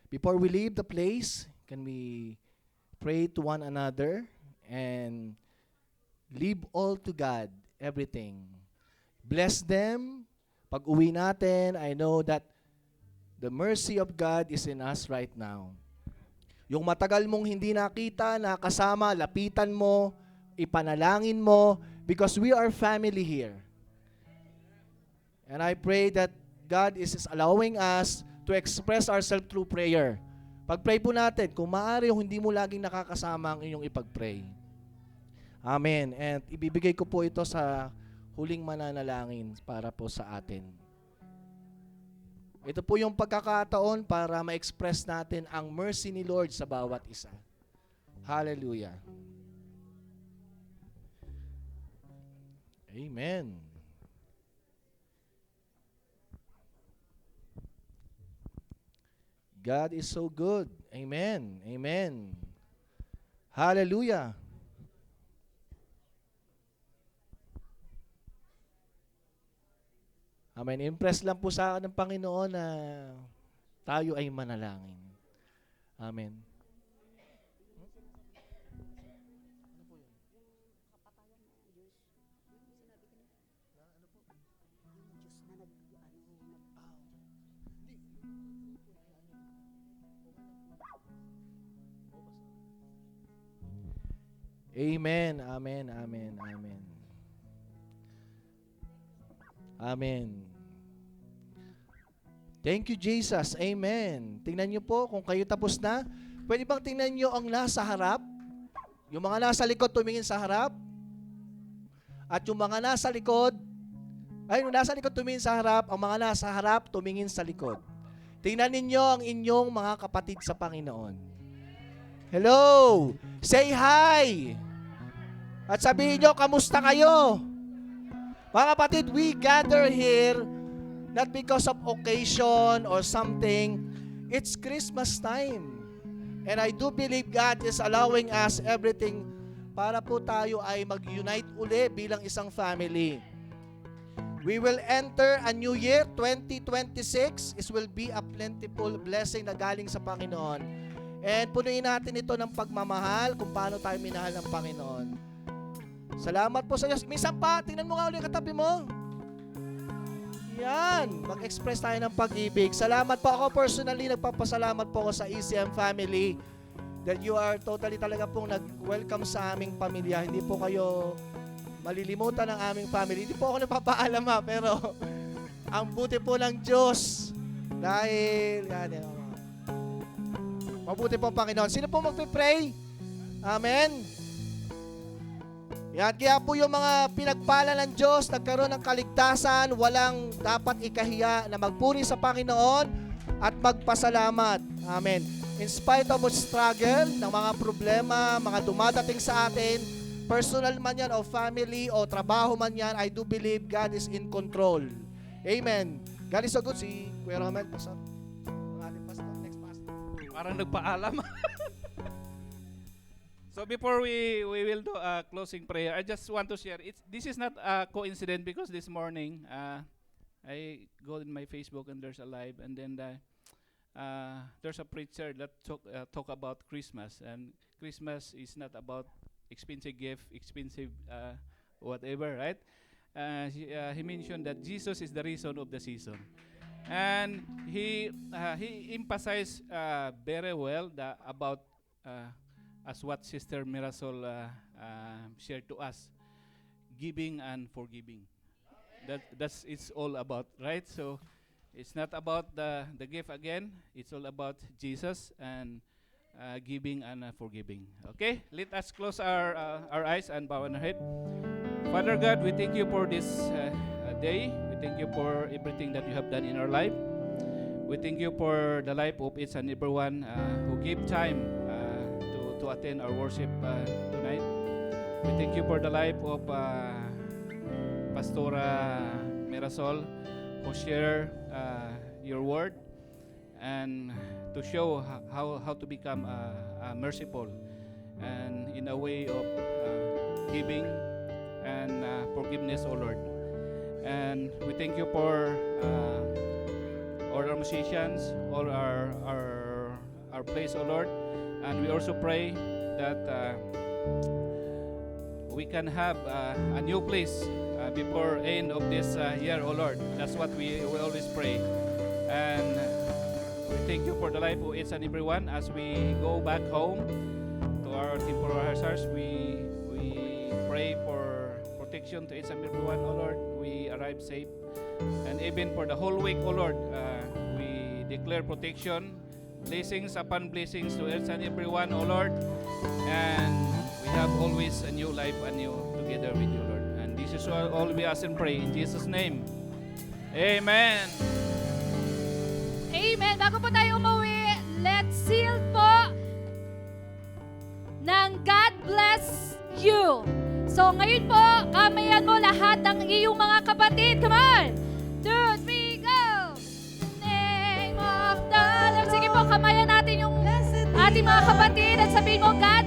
Before we leave the place, can we pray to one another and leave all to God, everything. Bless them. Pag uwi natin, I know that the mercy of God is in us right now. Yung matagal mong hindi nakita, nakasama, lapitan mo, ipanalangin mo, because we are family here. And I pray that God is allowing us to express ourselves through prayer. Pag-pray po natin, kung maaari o hindi mo laging nakakasama ang inyong ipag-pray. Amen. And ibibigay ko po ito sa huling mananalangin para po sa atin. Ito po yung pagkakataon para ma-express natin ang mercy ni Lord sa bawat isa. Hallelujah. Amen. God is so good. Amen. Amen. Hallelujah. Amen. Impress lang po sa akin ng Panginoon na tayo ay manalangin. Amen. Amen. Amen. Amen. Amen. Amen. Thank you, Jesus. Amen. Tingnan niyo po, kung kayo tapos na, pwede bang tingnan niyo ang nasa harap? Yung mga nasa likod, tumingin sa harap. At yung mga nasa likod, yung nasa likod tumingin sa harap, ang mga nasa harap, tumingin sa likod. Tingnan ninyo ang inyong mga kapatid sa Panginoon. Hello! Say hi! At sabihin nyo, kamusta kayo? Mga kapatid, we gather here not because of occasion or something. It's Christmas time. And I do believe God is allowing us everything para po tayo ay mag-unite uli bilang isang family. We will enter a new year, 2026. It will be a plentiful blessing na galing sa Panginoon. And punuin natin ito ng pagmamahal kung paano tayo minahal ng Panginoon. Salamat po sa Diyos. Minsan pa, tingnan mo nga ulit katabi mo. Yan, mag-express tayo ng pag-ibig. Salamat po ako personally, nagpapasalamat po ako sa ECM family that you are totally talaga pong nag-welcome sa aming pamilya. Hindi po kayo malilimutan ng aming family. Hindi po ako napapaalam pero ang buti po ng Diyos dahil, mabuti po ang Panginoon. Sino po magpipray? Amen. Yan, kaya po yung mga pinagpala ng Diyos, nagkaroon ng kaligtasan, walang dapat ikahiya na magpuri sa Panginoon at magpasalamat. Amen. In spite of struggle, ng mga problema, mga dumadating sa atin, personal man yan o family o trabaho man yan, I do believe God is in control. Amen. God is so good. Si Kuya Romel, pastor. Next pastor. Parang nagpaalam. So before we will do a closing prayer, I just want to share. This is not a coincidence because this morning I go in my Facebook and there's a live, and then there's a preacher that talk about Christmas, and Christmas is not about expensive gift, expensive whatever, right? He mentioned that Jesus is the reason of the season, and he emphasized very well about as what Sister Mirasol shared to us, giving and forgiving. That's it's all about, right? So it's not about the gift again. It's all about Jesus and giving and forgiving. Okay, let us close our eyes and bow our head. Father God, we thank you for this day. We thank you for everything that you have done in our life. We thank you for the life of each and everyone who gave time to attend our worship tonight. We thank you for the life of Pastora Mirasol, who share your word and to show how to become merciful and in a way of giving and forgiveness, O Lord. And we thank you for all our musicians, all our place, O Lord. And we also pray that we can have a new place before end of this year, O Lord. That's what we always pray. And we thank you for the life of each and everyone as we go back home to our temporary house. We pray for protection to each and everyone, O Lord. We arrive safe. And even for the whole week, O Lord, we declare protection, blessings upon blessings to each and everyone, O Lord. And we have always a new life anew together with you, Lord. And This is all we ask and pray in Jesus' name. Amen. Amen. Bago po tayo umuwi, let's seal po ng God bless you. So ngayon po, kamayan mo lahat ng iyong mga kapatid. Come on! 2, 3, go! Name of the Lord. Sige po, kamayan natin yung ating mga kapatid at sabihin mo, God